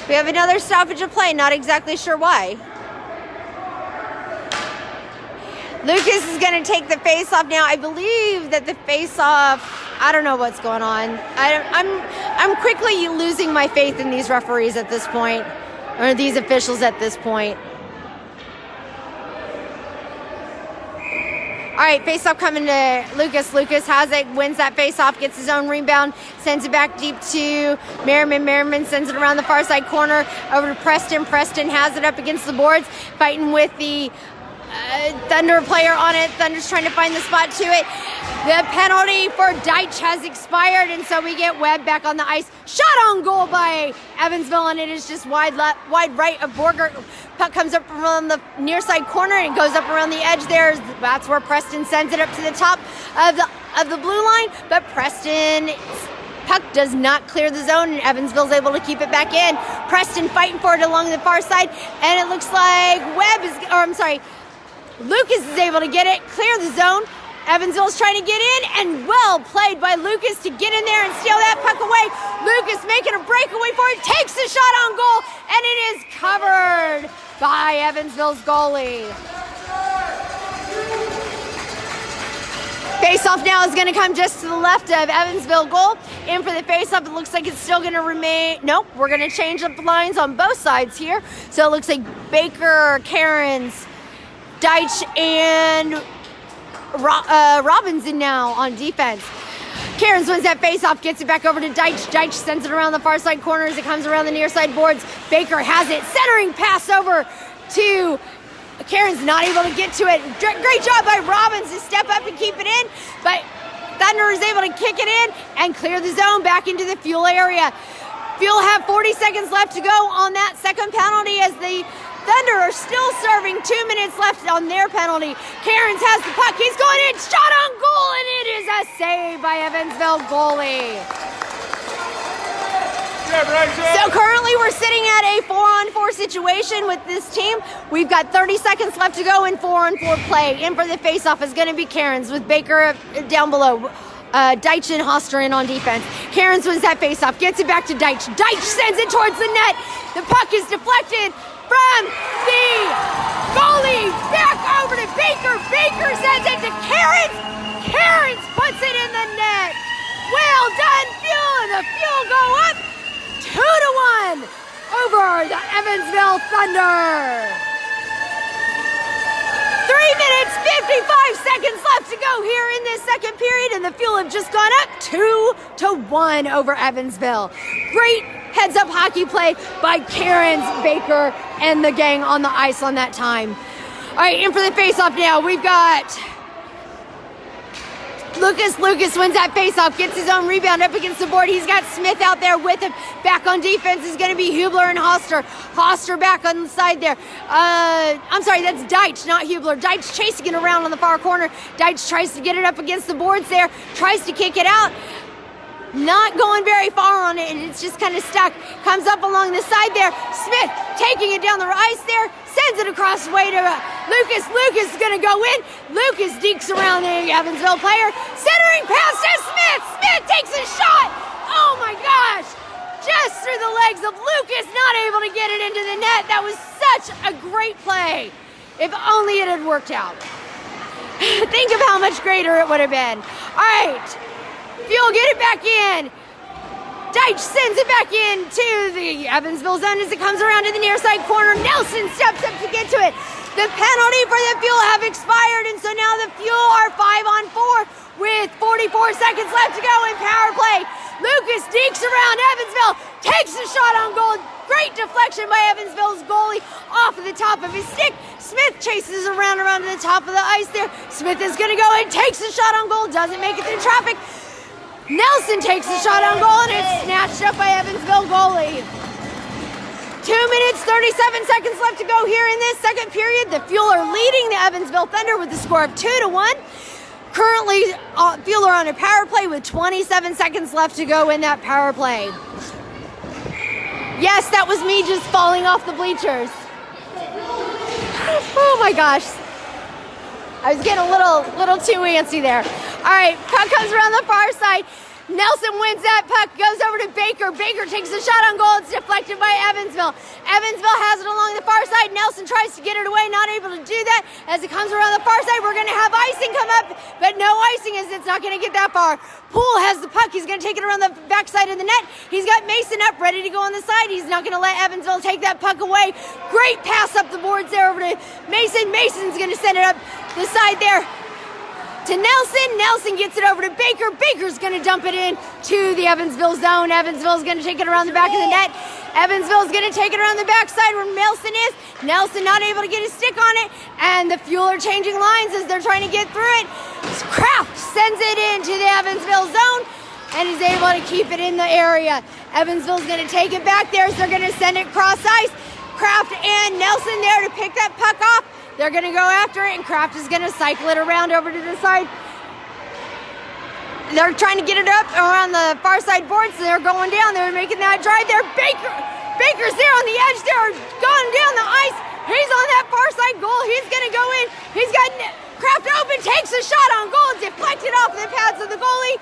We have another stoppage of play. Not exactly sure why. Lucas is going to take the face off now. I believe that the face off. I don't know what's going on. I'm quickly losing my faith in these referees at this point, or these officials at this point. All right, face-off coming to Lucas. Lucas has it, wins that face-off, gets his own rebound, sends it back deep to Merriman. Merriman sends it around the far side corner over to Preston. Preston has it up against the boards, fighting with the Thunder player on it. Thunder's trying to find the spot to it. The penalty for Dych has expired, and so we get Webb back on the ice. Shot on goal by Evansville, and it is just wide right of Borgert. Puck comes up around the near side corner and goes up around the edge there. That's where Preston sends it up to the top of the blue line, but Preston puck does not clear the zone, and Evansville's able to keep it back in. Preston fighting for it along the far side, and it looks like Lucas is able to get it, clear the zone. Evansville's trying to get in, and well played by Lucas to get in there and steal that puck away. Lucas making a breakaway for it, takes the shot on goal, and it is covered by Evansville's goalie. Face-off now is going to come just to the left of Evansville goal. In for the face-off, it looks like it's still going to remain. Nope, we're going to change up the lines on both sides here. So it looks like Baker, Kerins, Dych, and Robinson now on defense. Kerins wins that face-off, gets it back over to Dych. Dych sends it around the far side corner as it comes around the near side boards. Baker has it, centering pass over to Kerins, not able to get to it. Great job by Robbins to step up and keep it in, but Thunder is able to kick it in and clear the zone back into the Fuel area. Fuel have 40 seconds left to go on that second penalty as the Thunder are still serving 2 minutes left on their penalty. Kerins has the puck. He's going in. Shot on goal, and it is a save by Evansville goalie. So currently we're sitting at a 4-on-4 situation with this team. We've got 30 seconds left to go in 4-on-4 play. In for the faceoff is going to be Kerins with Baker down below. Dych and Hoster in on defense. Kerins wins that faceoff, gets it back to Dych. Dych sends it towards the net. The puck is deflected from the goalie back over to Baker. Baker sends it to Kerins. Kerins puts it in the net. Well done, Fuel, and the Fuel go up 2-1 over the Evansville Thunder. 3 minutes, 55 seconds left to go here in this second period, and the Fuel have just gone up 2-1 over Evansville. Great heads-up hockey play by Kerins, Baker, and the gang on the ice on that time. All right, in for the face-off now. We've got Lucas. Lucas wins that face-off, gets his own rebound up against the board. He's got Smith out there with him. Back on defense is going to be Hublar and Hoster. Hoster back on the side there. I'm sorry, that's Dych, not Hublar. Dych chasing it around on the far corner. Dych tries to get it up against the boards there, tries to kick it out. Not going very far on it, and it's just kind of stuck. Comes up along the side there. Smith taking it down the ice there, sends it across the way to Lucas. Lucas is going to go in. Lucas dekes around the Evansville player. Centering pass to Smith. Smith takes a shot. Oh my gosh. Just through the legs of Lucas, not able to get it into the net. That was such a great play. If only it had worked out. Think of how much greater it would have been. All right. Fuel, get it back in. Dych sends it back into the Evansville zone as it comes around to the near side corner. Nelson steps up to get to it. The penalty for the Fuel have expired, and so now the Fuel are 5-on-4 with 44 seconds left to go in power play. Lucas Deeks around Evansville, takes a shot on goal. Great deflection by Evansville's goalie off of the top of his stick. Smith chases around to the top of the ice there. Smith is going to go and takes a shot on goal, doesn't make it through traffic. Nelson takes a shot on goal, and it's snatched up by Evansville goalie. 2 minutes, 37 seconds left to go here in this second period. The Fuel are leading the Evansville Thunder with a score of 2-1. Currently, Fuel are on a power play with 27 seconds left to go in that power play. Yes, that was me just falling off the bleachers. Oh my gosh. I was getting a little too antsy there. All right, puck comes around the far side. Nelson wins that puck, goes over to Baker. Baker takes a shot on goal. It's deflected by Evansville. Evansville has it along the far side. Nelson tries to get it away, not able to do that. As it comes around the far side, we're going to have icing come up, but no icing as it's not going to get that far. Poole has the puck. He's going to take it around the backside of the net. He's got Mason up, ready to go on the side. He's not going to let Evansville take that puck away. Great pass up the boards there over to Mason. Mason's going to send it up the side there to Nelson. Nelson gets it over to Baker. Baker's going to dump it in to the Evansville zone. Evansville's going to take it around the back of the net. Evansville's going to take it around the backside where Nelson is. Nelson not able to get his stick on it, and the Fuel are changing lines as they're trying to get through it. Craft sends it into the Evansville zone and is able to keep it in the area. Evansville's going to take it back there, so they're going to send it cross ice. Craft and Nelson there to pick that puck off. They're going to go after it, and Craft is going to cycle it around over to the side. They're trying to get it up around the far side board, so they're going down. They're making that drive there. Baker's there on the edge there, going down the ice. He's on that far side goal. He's going to go in. He's got Craft open, takes a shot on goal, deflected off the pads of the goalie.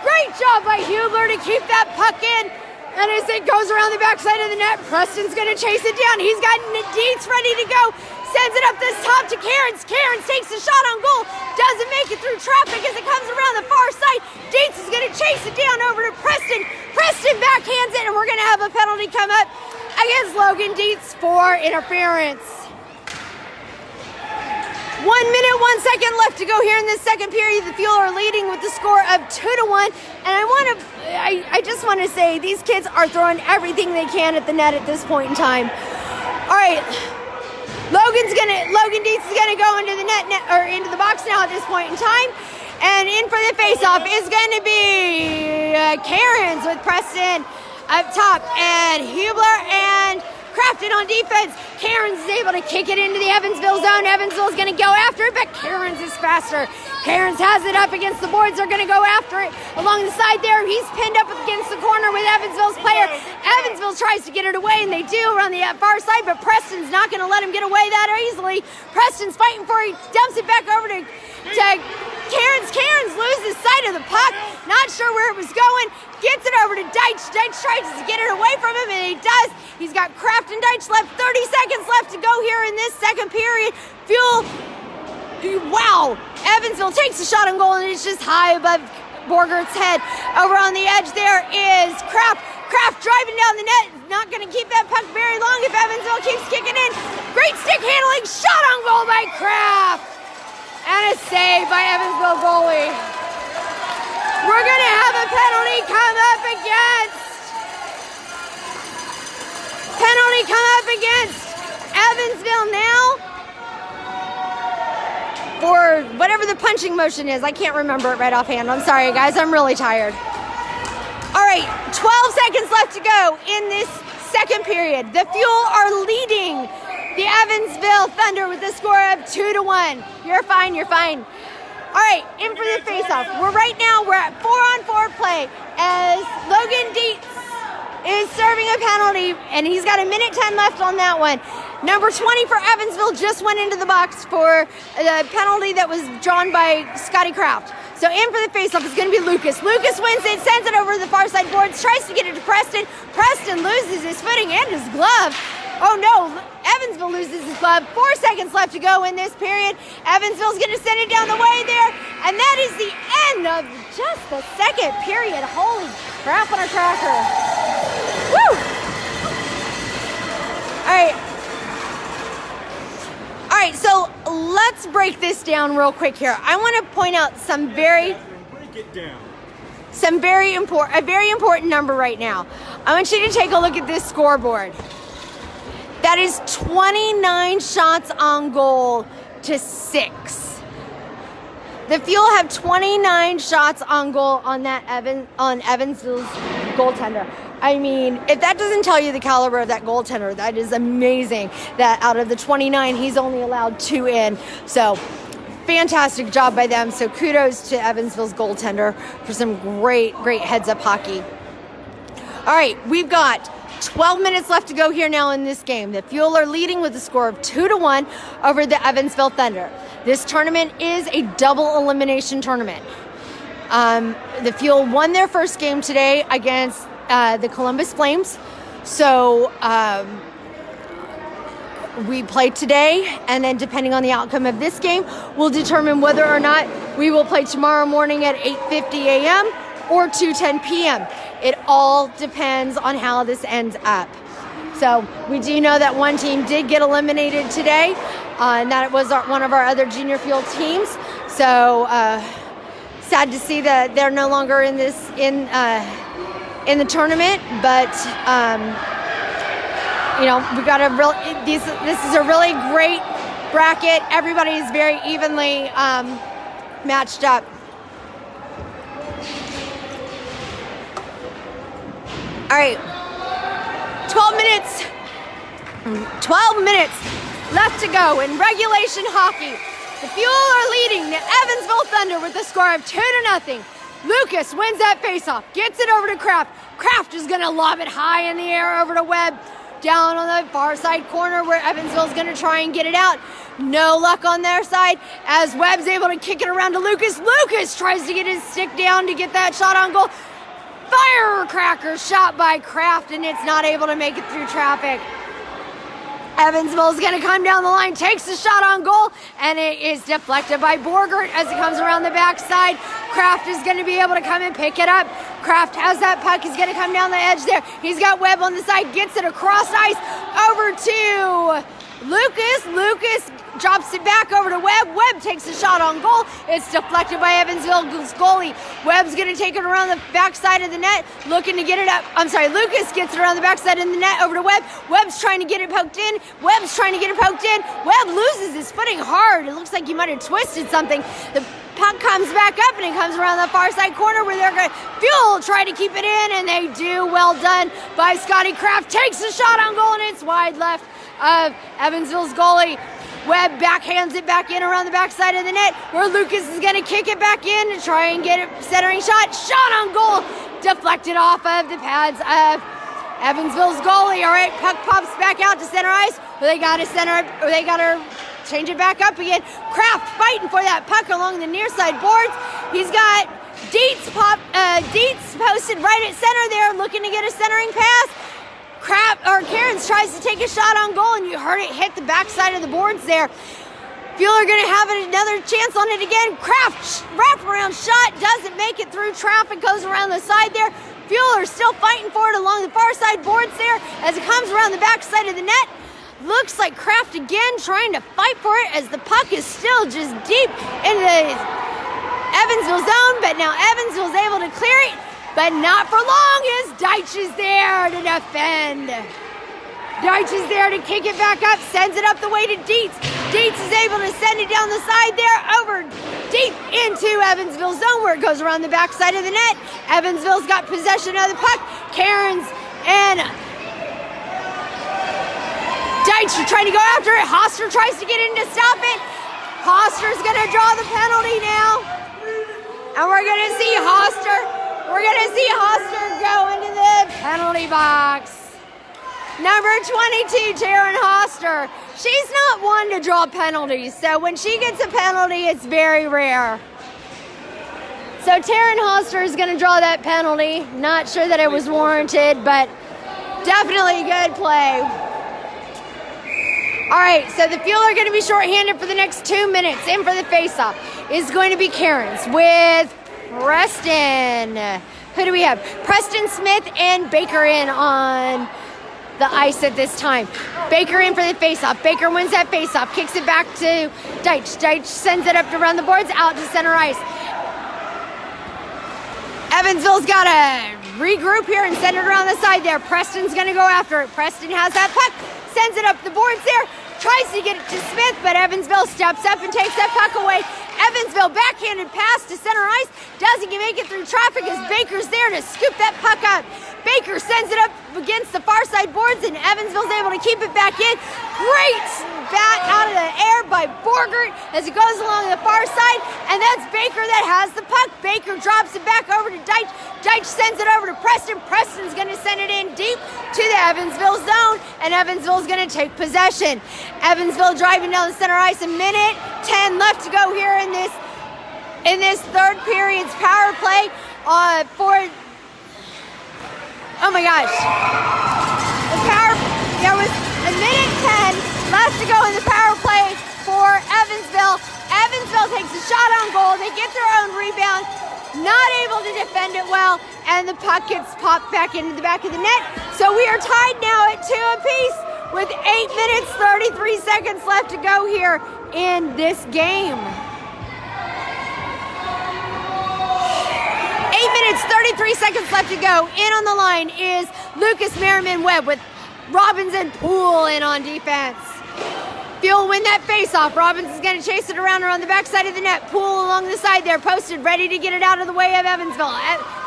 Great job by Hublar to keep that puck in. And as it goes around the backside of the net, Preston's going to chase it down. He's got Dietz ready to go. Sends it up this top to Kerins. Kerins takes a shot on goal. Doesn't make it through traffic as it comes around the far side. Dietz is going to chase it down over to Preston. Preston backhands it, and we're going to have a penalty come up against Logan Dietz for interference. 1 minute, 1 second left to go here in this second period. The Fuel are leading with the score of 2-1. And I just want to say these kids are throwing everything they can at the net at this point in time. All right. Logan Dietz is gonna go into the net or into the box now at this point in time, and in for the faceoff is going to be Kerins with Preston up top, and Hublar and Crafton on defense. Kerins is able to kick it into the Evansville zone. Evansville's going to go after it, but Kerins is faster. Kerins has it up against the boards. They're going to go after it along the side there. He's pinned up against the corner with Evansville's player. Evansville tries to get it away, and they do around the far side, but Preston's not going to let him get away that easily. Preston's fighting for it. He dumps it back over to Kerins. Kerins loses sight of the puck. Not sure where it was going. Gets it over to Dych. Dych tries to get it away from him, and he does. He's got Craft and Dych left. 30 seconds left to go here in this second period. Fuel. Wow. Evansville takes a shot on goal, and it's just high above Borgert's head. Over on the edge there is Craft. Craft driving down the net. Not going to keep that puck very long if Evansville keeps kicking in. Great stick handling. Shot on goal by Craft. And a save by Evansville goalie. We're going to have a penalty come up against. Penalty come up against Evansville now. For whatever the punching motion is. I can't remember it right offhand. I'm sorry, guys. I'm really tired. All right, 12 seconds left to go in this second period. The Fuel are leading the Evansville Thunder with a score of 2-1. You're fine, you're fine. All right, in for the face-off. We're at 4-on-4 play as Logan Dietz is serving a penalty, and he's got 1:10 left on that one. Number 20 for Evansville just went into the box for a penalty that was drawn by Scotty Craft. So in for the faceoff is going to be Lucas. Lucas wins it, sends it over to the far side boards, tries to get it to Preston. Preston loses his footing and his glove. Oh no, Evansville loses his glove. 4 seconds left to go in this period. Evansville's going to send it down the way there, and that is the end of just the second period. Holy crap on a cracker. Woo! All right, so let's break this down real quick here. I want to point out some very important number right now. I want you to take a look at this scoreboard. That is 29 shots on goal to 6. The Fuel have 29 shots on goal on that Evansville's goaltender. I mean, if that doesn't tell you the caliber of that goaltender, that is amazing that out of the 29, he's only allowed 2 in. So, fantastic job by them. So, kudos to Evansville's goaltender for some great heads-up hockey. All right, we've got 12 minutes left to go here now in this game. The Fuel are leading with a score of 2-1 over the Evansville Thunder. This tournament is a double elimination tournament. The Fuel won their first game today against the Columbus Flames. So we play today, and then depending on the outcome of this game, we'll determine whether or not we will play tomorrow morning at 8:50 a.m. or 2:10 p.m. It all depends on how this ends up. So we do know that one team did get eliminated today, and that it was one of our other Junior Fuel teams. So sad to see that they're no longer in the tournament, but we got this is a really great bracket. Everybody is very evenly matched up. All right, 12 minutes left to go in regulation hockey. The Fuel are leading the Evansville Thunder with a score of 2-0. Lucas wins that faceoff, gets it over to Craft. Craft is going to lob it high in the air over to Webb, down on the far side corner where Evansville's going to try and get it out. No luck on their side as Webb's able to kick it around to Lucas. Lucas tries to get his stick down to get that shot on goal. Firecracker shot by Craft, and it's not able to make it through traffic. Evansville's going to come down the line, takes the shot on goal, and it is deflected by Borgert as it comes around the backside. Craft is going to be able to come and pick it up. Craft has that puck. He's going to come down the edge there. He's got Webb on the side, gets it across ice over to Lucas. Lucas drops it back over to Webb. Webb takes a shot on goal. It's deflected by Evansville's goalie. Webb's going to take it around the backside of the net, looking to get it up. Lucas gets it around the backside of the net over to Webb. Webb's trying to get it poked in. Webb's trying to get it poked in. Webb loses his footing hard. It looks like he might have twisted something. The puck comes back up, and it comes around the far side corner where they're going to Fuel try to keep it in, and they do. Well done by Scotty Craft. Takes the shot on goal, and it's wide left of Evansville's goalie. Webb backhands it back in around the backside of the net where Lucas is going to kick it back in to try and get a centering shot. Shot on goal. Deflected off of the pads of Evansville's goalie. All right, puck pops back out to center ice. They got to change it back up again. Craft fighting for that puck along the near side boards. He's got Dietz posted right at center there, looking to get a centering pass. Kerins tries to take a shot on goal, and you heard it hit the backside of the boards there. Fuel are going to have another chance on it again. Craft wraparound shot, doesn't make it through traffic, goes around the side there. Fuel are still fighting for it along the far side boards there as it comes around the backside of the net. Looks like Craft again trying to fight for it as the puck is still just deep into the Evansville zone, but now Evansville's able to clear it. But not for long as Dych is there to defend. Dych is there to kick it back up, sends it up the way to Dietz. Dietz is able to send it down the side there, over deep into Evansville zone where it goes around the backside of the net. Evansville's got possession of the puck. Kerins and Dych are trying to go after it. Hoster tries to get in to stop it. Hoster's going to draw the penalty now. And we're going to see Hoster go into the penalty box. Number 22, Taryn Hoster. She's not one to draw penalties, so when she gets a penalty, it's very rare. So Taryn Hoster is going to draw that penalty. Not sure that it was warranted, but definitely good play. All right, so the Fuel are going to be shorthanded for the next 2 minutes. In for the faceoff is going to be Kerins with Preston. Who do we have? Preston, Smith, and Baker in on the ice at this time. Baker in for the faceoff. Baker wins that faceoff. Kicks it back to Dych. Dych sends it up around the boards, out to center ice. Evansville's got to regroup here and send it around the side there. Preston's going to go after it. Preston has that puck, sends it up the boards there, tries to get it to Smith, but Evansville steps up and takes that puck away. Evansville backhanded pass to center ice, doesn't make it through traffic as Baker's there to scoop that puck up. Baker sends it up against the far side boards and Evansville's able to keep it back in. Great bat out of the air by Borgert as it goes along the far side, and that's Baker that has the puck. Baker drops it back over to Dych. Dych sends it over to Preston. Preston's going to send it in deep to the Evansville zone, and Evansville's going to take possession. Evansville driving down the center ice. A minute 10 left to go here in this third period's power play oh my gosh. There was a minute 10 left to go in the power play for Evansville. Evansville takes a shot on goal. They get their own rebound, not able to defend it well, and the puck gets popped back into the back of the net. So we are tied now at 2 apiece with 8 minutes, 33 seconds left to go here in this game. 8 minutes, 33 seconds left to go. In on the line is Lucas Merriman Webb with Robbins and Poole in on defense. Fuel win that faceoff. Robbins is going to chase it around on the backside of the net. Poole along the side there, posted, ready to get it out of the way of Evansville.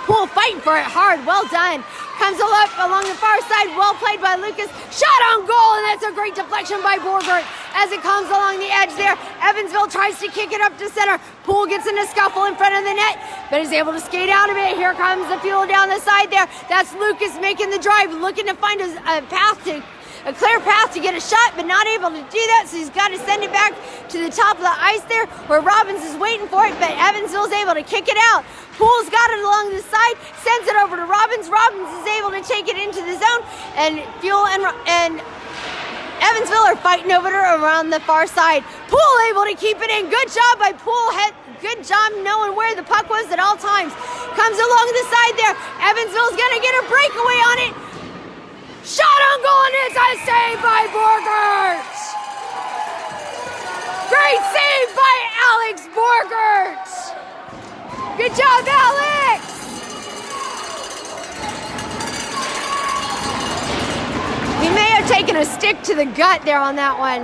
Poole fighting for it hard. Well done. Comes up along the far side. Well played by Lucas. Shot on goal, and that's a great deflection by Borgert as it comes along the edge there. Evansville tries to kick it up to center. Poole gets in a scuffle in front of the net, but is able to skate out of it. Here comes the fuel down the side there. That's Lucas making the drive, looking to find a clear path to get a shot, but not able to do that, so he's got to send it back to the top of the ice there where Robbins is waiting for it, but Evansville's able to kick it out. Poole's got it along the side, sends it over to Robbins. Robbins is able to take it into the zone, and Fuel and Evansville are fighting over it around the far side. Poole able to keep it in. Good job by Poole. Good job knowing where the puck was at all times. Comes along the side there. Evansville's going to get a breakaway on it. Shot on goal, and it's a save by Borgert. Great save by Alex Borgert. Good job, Alex. He may have taken a stick to the gut there on that one.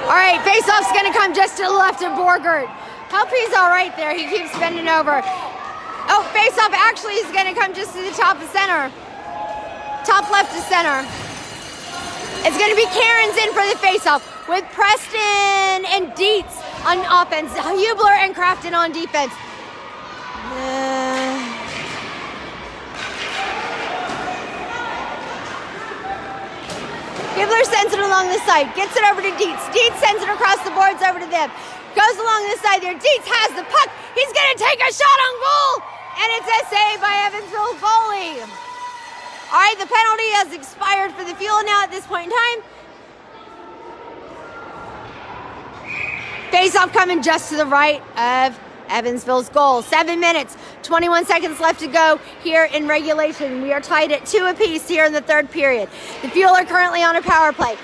All right, faceoff's going to come just to the left of Borgert. Hope he's all right there. He keeps bending over. Oh, faceoff actually is going to come just to the top of center. Top left of center. It's going to be Kerins in for the faceoff with Preston and Dietz on offense. Hublar and Craft in on defense. Hublar sends it along the side, gets it over to Dietz. Dietz sends it across the boards over to them. Goes along the side there. Dietz has the puck. He's going to take a shot on goal. And it's a save by Evansville goalie. All right, the penalty has expired for the Fuel now at this point in time. Face-off coming just to the right of Evansville's goal. 7 minutes, 21 seconds left to go here in regulation. We are tied at 2 apiece here in the third period. The Fuel are currently on a power play.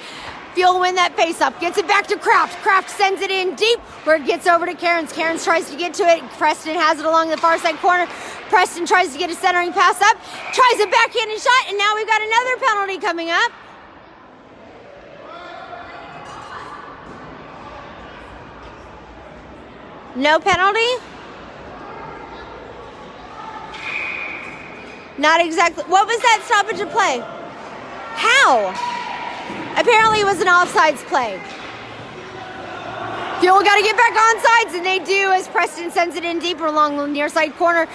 Fuel win that face-off, gets it back to Craft. Craft sends it in deep where it gets over to Kerins. Kerins tries to get to it. Preston has it along the far side corner. Preston tries to get a centering pass up, tries a backhanded shot, and now we've got another penalty coming up. No penalty? Not exactly. What was that stoppage of play? How? Apparently it was an offsides play. Fuel got to get back on sides, and they do as Preston sends it in deeper along the near side corner.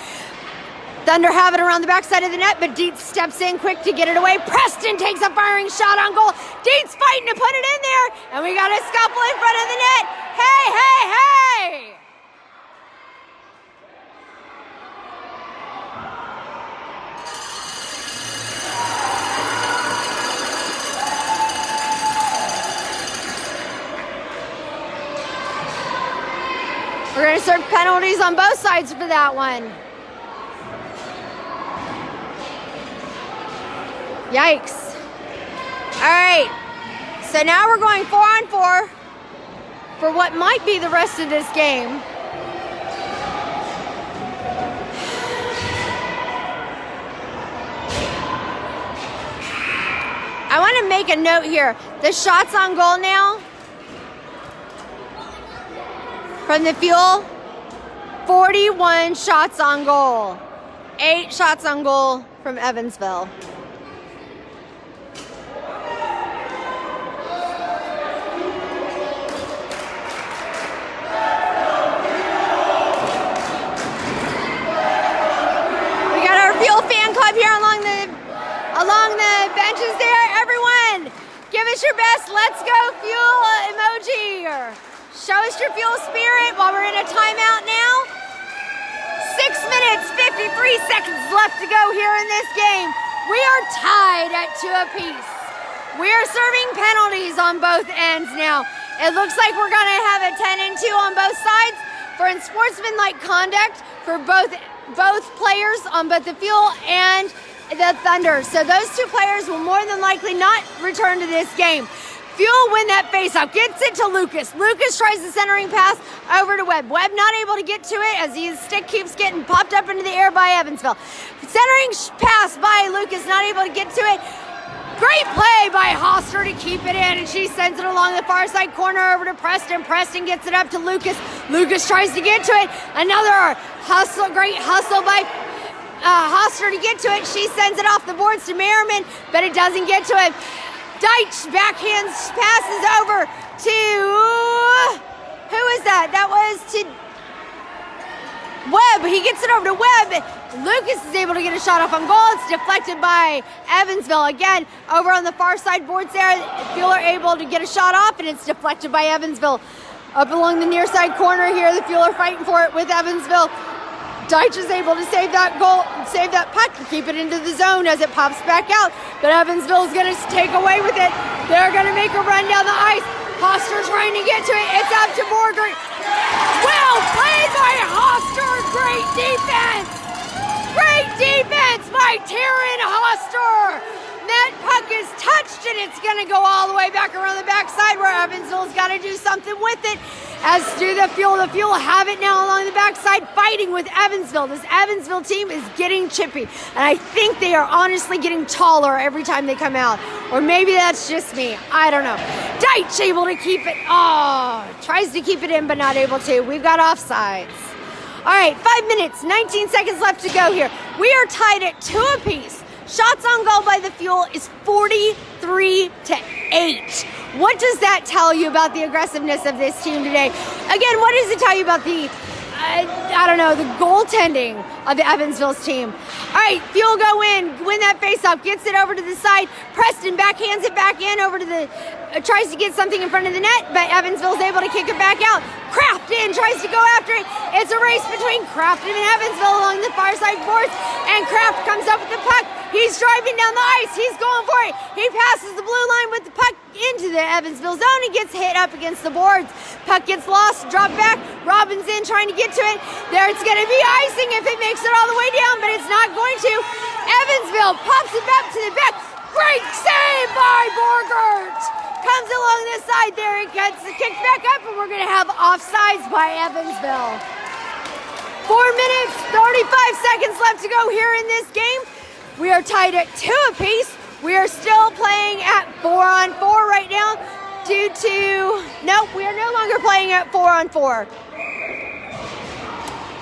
Thunder have it around the backside of the net, but Dietz steps in quick to get it away. Preston takes a firing shot on goal. Dietz fighting to put it in there, and we got a scuffle in front of the net. Hey, hey, hey! We're We're going to serve penalties on both sides for that one. Yikes. All right. So now we're going 4-on-4 for what might be the rest of this game. I want to make a note here. The shots on goal now from the Fuel, 41 shots on goal. 8 shots on goal from Evansville. We got our Fuel fan club here along the benches there. Everyone, give us your best "Let's go Fuel" emoji, or show us your Fuel spirit while we're in a timeout now. 6 minutes, 53 seconds left to go here in this game. We are tied at 2 apiece. We are serving penalties on both ends now. It looks like we're going to have a 10-2 on both sides for unsportsmanlike conduct for both players on both the Fuel and the Thunder. So those 2 players will more than likely not return to this game. Fuel win that faceoff, gets it to Lucas. Lucas tries the centering pass over to Webb. Webb not able to get to it as his stick keeps getting popped up into the air by Evansville. Centering pass by Lucas, not able to get to it. Great play by Hoster to keep it in, and she sends it along the far side corner over to Preston. Preston gets it up to Lucas. Lucas tries to get to it. Another hustle, great hustle by Hoster to get to it. She sends it off the boards to Merriman, but it doesn't get to him. Dych backhands passes over to, who is that? That was to Webb. He gets it over to Webb. Lucas is able to get a shot off on goal. It's deflected by Evansville. Again, over on the far side boards there, Fuel are able to get a shot off, and it's deflected by Evansville. Up along the near side corner here, the Fuel are fighting for it with Evansville. Dych is able to save that goal, save that puck, and keep it into the zone as it pops back out. But Evansville is going to take away with it. They're going to make a run down the ice. Hoster trying to get to it. It's up to Borgert. Well played by Hoster. Great defense. Great defense by Taryn Hoster. That puck is touched, and it's going to go all the way back around the backside where Evansville's got to do something with it. As do the Fuel. The Fuel have it now along the backside, fighting with Evansville. This Evansville team is getting chippy, and I think they are honestly getting taller every time they come out. Or maybe that's just me. I don't know. Dych able to keep it. Oh, tries to keep it in, but not able to. We've got offsides. All right, 5 minutes, 19 seconds left to go here. We are tied at 2 apiece. Shots on goal by the Fuel is 43-8. What does that tell you about the aggressiveness of this team today? Again, what does it tell you about the, the goaltending of the Evansville's team? All right, Fuel go in, win that faceoff, gets it over to the side. Preston backhands it back in over to the, tries to get something in front of the net, but Evansville's able to kick it back out. Craft in, tries to go after it. It's a race between Craft and Evansville along the far side boards, and Craft comes up with the puck. He's driving down the ice. He's going for it. He passes the blue line with the puck into the Evansville zone. He gets hit up against the boards. Puck gets lost, dropped back. Robbins in trying to get to it. There it's going to be icing if it makes it all the way down, but it's not going to. Evansville pops it back to the back. Great save by Borgert. Comes along this side there and gets the kick back up, and we're going to have offsides by Evansville. 4 minutes, 35 seconds left to go here in this game. We are tied at 2 apiece. We are still playing at 4-on-4 right now due to, no, we are no longer playing at 4-on-4.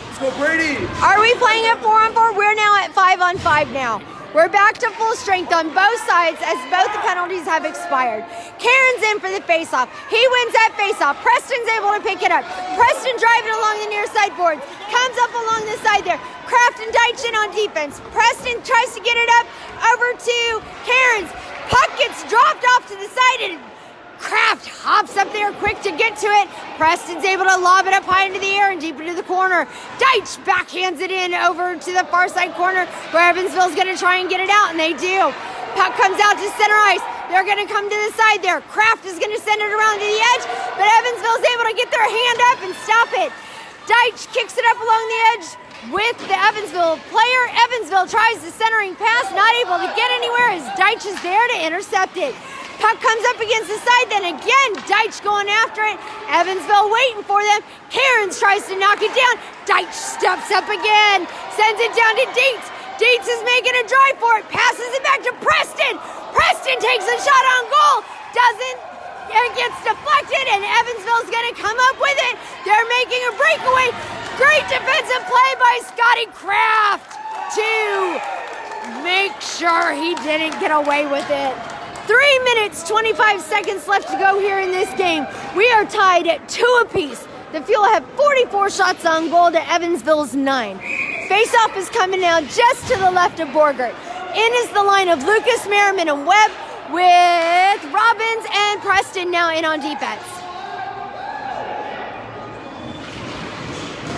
Let's go, Brady. Are we playing at 4-on-4? We're now at 5-on-5 now. We're back to full strength on both sides as both the penalties have expired. Kerins in for the faceoff. He wins that faceoff. Preston's able to pick it up. Preston driving along the near side boards. Comes up along the side there. Craft and Dych in on defense. Preston tries to get it up over to Kerins. Puck gets dropped off to the side, and Craft hops up there quick to get to it. Preston's able to lob it up high into the air and deep into the corner. Dych backhands it in over to the far side corner where Evansville's going to try and get it out, and they do. Puck comes out to center ice. They're going to come to the side there. Craft is going to send it around to the edge, but Evansville's able to get their hand up and stop it. Dych kicks it up along the edge with the Evansville player. Evansville tries the centering pass, not able to get anywhere as Dych is there to intercept it. Puck comes up against the side, then again, Dych going after it. Evansville waiting for them. Kerins tries to knock it down. Dych steps up again, sends it down to Dietz. Dietz is making a drive for it, passes it back to Preston. Preston takes a shot on goal, doesn't, it gets deflected, and Evansville's gonna come up with it. They're making a breakaway. Great defensive play by Scotty Craft to make sure he didn't get away with it. 3 minutes, 25 seconds left to go here in this game. We are tied at 2 apiece. The Fuel have 44 shots on goal to Evansville's 9. Face-off is coming now just to the left of Borgert. In is the line of Lucas, Merriman, and Webb with Robbins and Preston now in on defense.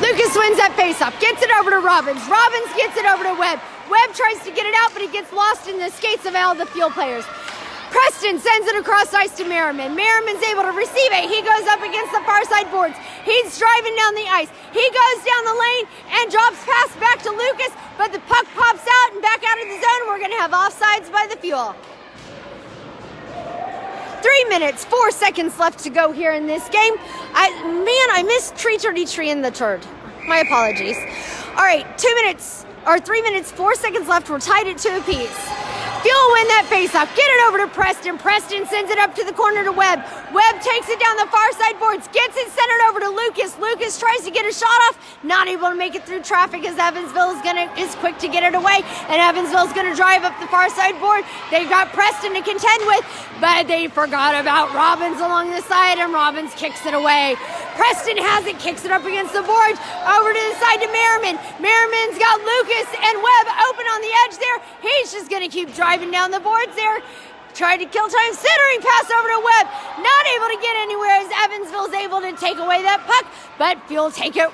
Lucas wins that face-off, gets it over to Robbins. Robbins gets it over to Webb. Webb tries to get it out, but it gets lost in the skates of all the Fuel players. Preston sends it across ice to Merriman. Merriman's able to receive it. He goes up against the far side boards. He's driving down the ice. He goes down the lane and drops pass back to Lucas, but the puck pops out and back out of the zone. We're going to have offsides by the Fuel. 3 minutes, 4 seconds left to go here in this game. I missed tree in the turd. My apologies. All right, 3 minutes, 4 seconds left. We're tied at 2 apiece. Fuel win that faceoff. Get it over to Preston. Preston sends it up to the corner to Webb. Webb takes it down the far side boards, gets it centered over to Lucas. Lucas tries to get a shot off, not able to make it through traffic as Evansville is quick to get it away, and Evansville's gonna drive up the far side board. They've got Preston to contend with, but they forgot about Robbins along the side, and Robbins kicks it away. Preston has it, kicks it up against the boards, over to the side to Merriman. Merriman's got Lucas and Webb open on the edge there. He's just gonna keep driving down the boards there. Tried to kill time, centering pass over to Webb. Not able to get anywhere as Evansville's able to take away that puck, but Fuel take it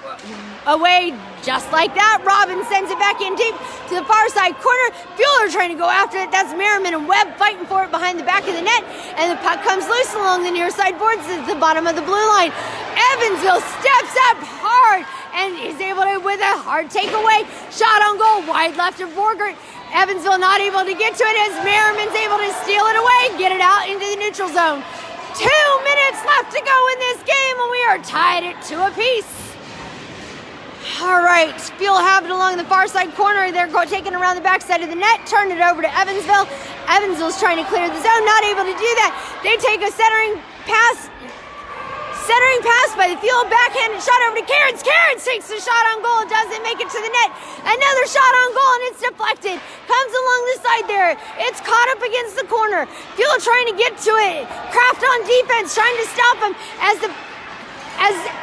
away just like that. Robbins sends it back in deep to the far side corner. Fuel are trying to go after it. That's Merriman and Webb fighting for it behind the back of the net, and the puck comes loose along the near side boards at the bottom of the blue line. Evansville steps up hard and is able to, with a hard takeaway, shot on goal, wide left of Borgert. Evansville not able to get to it as Merriman's able to steal it away, get it out into the neutral zone. 2 minutes left to go in this game, and we are tied at 2 apiece. All right, Fuel have it along the far side corner. They're taking it around the backside of the net, turn it over to Evansville. Evansville's trying to clear the zone, not able to do that. They take a centering pass by the Fuel, backhanded shot over to Kerins. Kerins takes the shot on goal, doesn't make it to the net. Another shot on goal, and it's deflected. Comes along the side there. It's caught up against the corner. Fuel trying to get to it. Craft on defense, trying to stop him as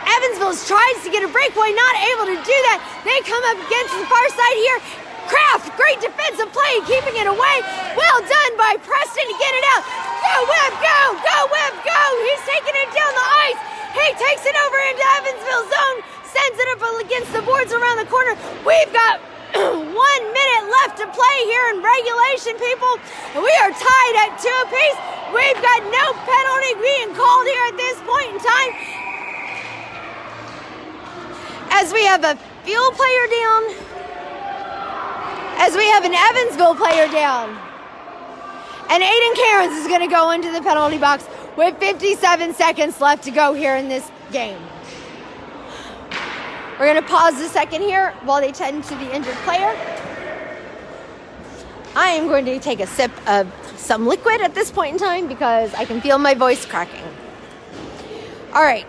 Evansville tries to get a breakaway, not able to do that. They come up against the far side here. Craft, great defensive play, keeping it away. Well done by Preston to get it out. Go Webb, go! Go Webb, go! He's taking it down the ice. He takes it over into Evansville zone, sends it up against the boards around the corner. We've got 1 minute left to play here in regulation, people. We are tied at 2 apiece. We've got no penalty being called here at this point in time, as we have a Fuel player down, as we have an Evansville player down. And Aiden Kerins is going to go into the penalty box with 57 seconds left to go here in this game. We're going to pause a second here while they tend to the injured player. I am going to take a sip of some liquid at this point in time because I can feel my voice cracking. All right.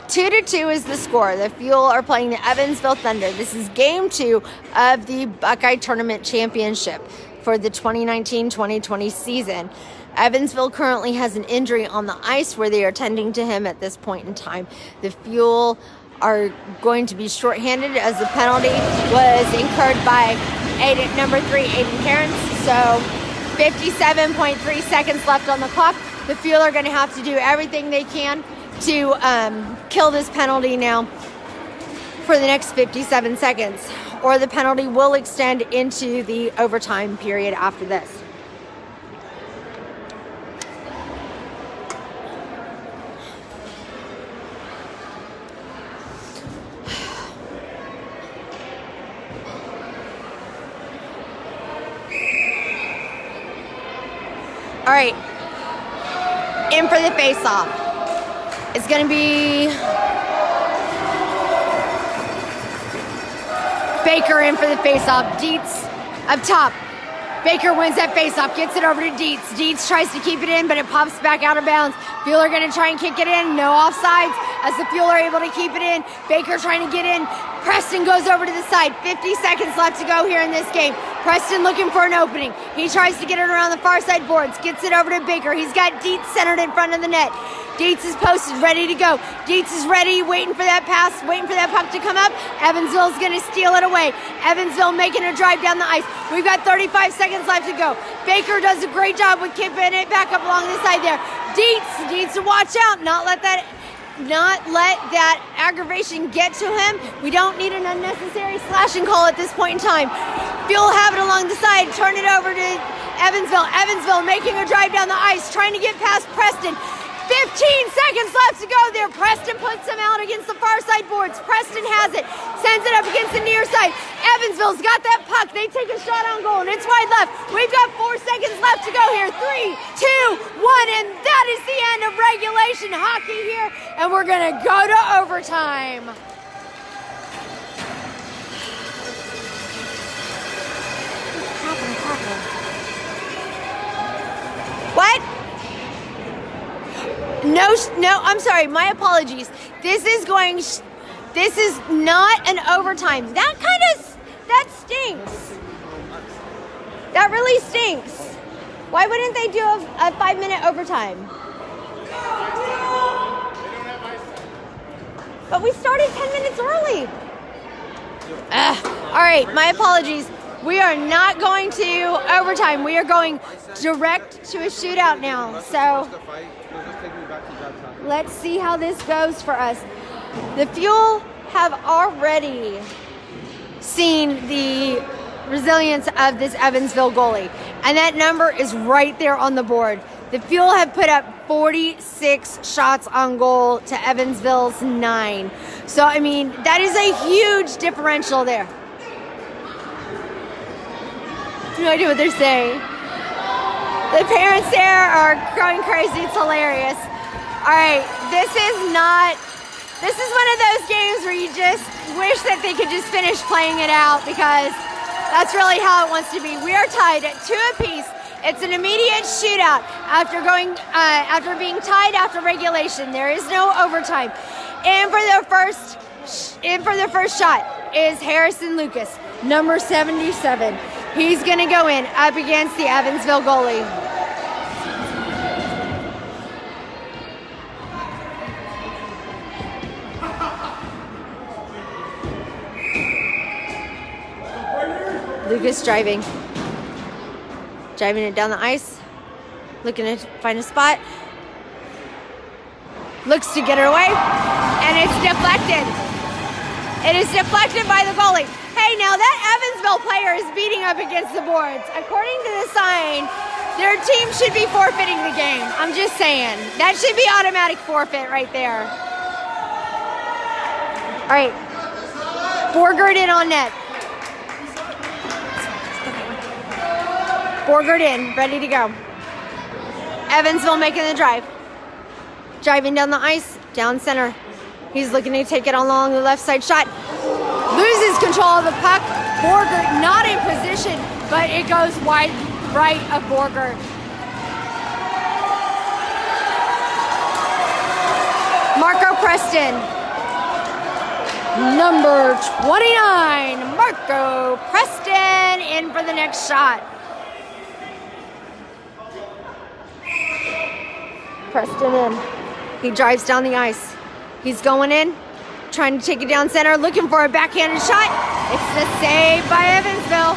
2-2 is the score. The Fuel are playing the Evansville Thunder. This is game 2 of the Buckeye Tournament Championship for the 2019-2020 season. Evansville currently has an injury on the ice where they are tending to him at this point in time. The Fuel are going to be shorthanded as the penalty was incurred by number 3, Aiden Kerins. So 57.3 seconds left on the clock. The Fuel are going to have to do everything they can to kill this penalty now for the next 57 seconds, or the penalty will extend into the overtime period after this. right. In for the face-off. It's going to be Baker in for the face-off. Dietz up top. Baker wins that face-off, gets it over to Dietz. Dietz tries to keep it in, but it pops back out of bounds. Fueler going to try and kick it in. No offsides as the Fueler able to keep it in. Baker trying to get in. Preston goes over to the side. 50 seconds left to go here in this game. Preston looking for an opening. He tries to get it around the far side boards. Gets it over to Baker. He's got Dietz centered in front of the net. Dietz is posted, ready to go. Dietz is ready, waiting for that pass, waiting for that puck to come up. Evansville's going to steal it away. Evansville making a drive down the ice. We've got 35 seconds left to go. Baker does a great job with keeping it back up along the side there. Dietz needs to watch out, not let that aggravation get to him. We don't need an unnecessary slashing call at this point in time. Fuel have it along the side, turn it over to Evansville. Evansville making a drive down the ice, trying to get past Preston. 15 seconds left to go there. Preston puts him out against the far side boards. Preston has it, sends it up against the near side. Evansville's got that puck. They take a shot on goal, and it's wide left. We've got 4 seconds left to go here. 3, 2, 1, and that is the end of regulation hockey here, and we're going to go to overtime. What? No, I'm sorry. My apologies. This is not an overtime. That stinks. That really stinks. Why wouldn't they do a 5-minute overtime? But we started 10 minutes early. All right, my apologies. We are not going to overtime. We are going direct to a shootout now. So let's see how this goes for us. The Fuel have already seen the resilience of this Evansville goalie, and that number is right there on the board. The Fuel have put up 46 shots on goal to Evansville's 9. So, I mean, that is a huge differential there. No idea what they're saying. The parents there are going crazy. It's hilarious. All right, this is one of those games where you just wish that they could just finish playing it out, because that's really how it wants to be. We are tied at 2 apiece. It's an immediate shootout after being tied after regulation. There is no overtime. And for the first shot is Harrison Lucas, number 77. He's going to go in up against the Evansville goalie. Lucas driving it down the ice, looking to find a spot. Looks to get it away, and it's deflected. It is deflected by the goalie. Hey, now that Evansville player is beating up against the boards. According to the sign, their team should be forfeiting the game. I'm just saying. That should be automatic forfeit right there. All right. Borgert in on net. Borgert in, ready to go. Evansville making the drive. Driving down the ice, down center. He's looking to take it along the left side shot. Loses control of the puck. Borgert not in position, but it goes wide right of Borgert. Marco Preston. Number 29, Marco Preston in for the next shot. Preston in. He drives down the ice. He's going in, trying to take it down center, looking for a backhanded shot. It's the save by Evansville.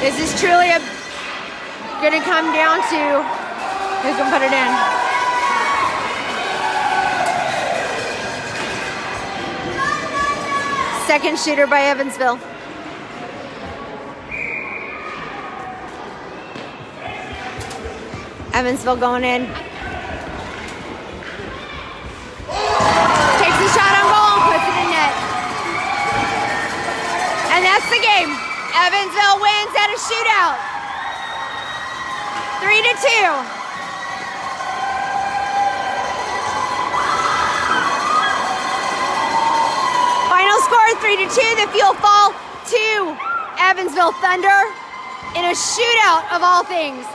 This is truly going to come down to who can put it in. Second shooter by Evansville. Evansville going in. Takes a shot on goal and puts it in net. And that's the game. Evansville wins at a shootout. 3 Final score 3-2. The field fall to Evansville Thunder in a shootout of all things.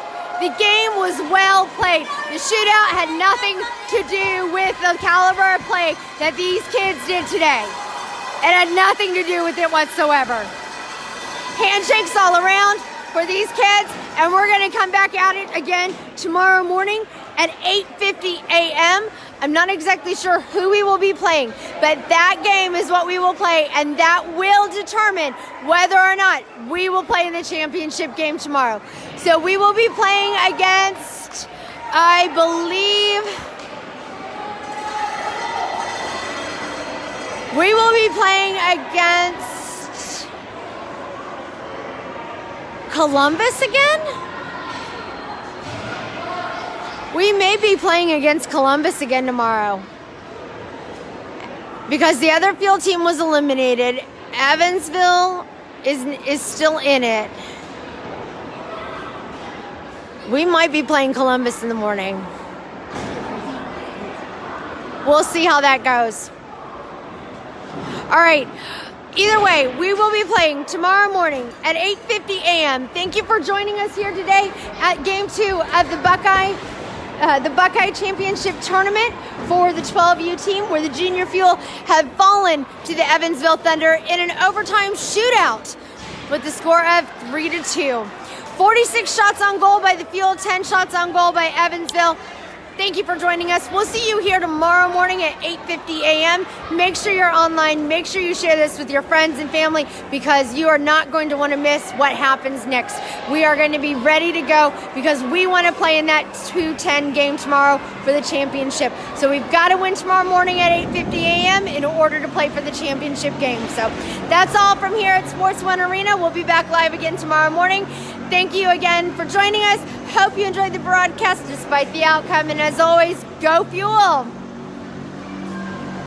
The game was well played. The shootout had nothing to do with the caliber of play that these kids did today. It had nothing to do with it whatsoever. Handshakes all around for these kids, and we're gonna come back at it again tomorrow morning at 8:50 a.m. I'm not exactly sure who we will be playing, but that game is what we will play, and that will determine whether or not we will play in the championship game tomorrow. So we will be playing against, I believe, we will be playing against Columbus again? We may be playing against Columbus again tomorrow because the other field team was eliminated. Evansville is still in it. We might be playing Columbus in the morning. We'll see how that goes. All right. Either way, we will be playing tomorrow morning at 8:50 a.m. Thank you for joining us here today at Game 2 of the Buckeye Championship Tournament for the 12U team, where the junior fuel have fallen to the Evansville Thunder in an overtime shootout with the score of 3-2. 46 shots on goal by the field, 10 shots on goal by Evansville. Thank you for joining us. We'll see you here tomorrow morning at 8:50 a.m. Make sure you're online. Make sure you share this with your friends and family because you are not going to want to miss what happens next. We are going to be ready to go because we want to play in that 2-10 game tomorrow for the championship. So we've got to win tomorrow morning at 8:50 a.m. in order to play for the championship game. So that's all from here at Sports One Arena. We'll be back live again tomorrow morning. Thank you again for joining us. Hope you enjoyed the broadcast despite the outcome. And as always, go Fuel!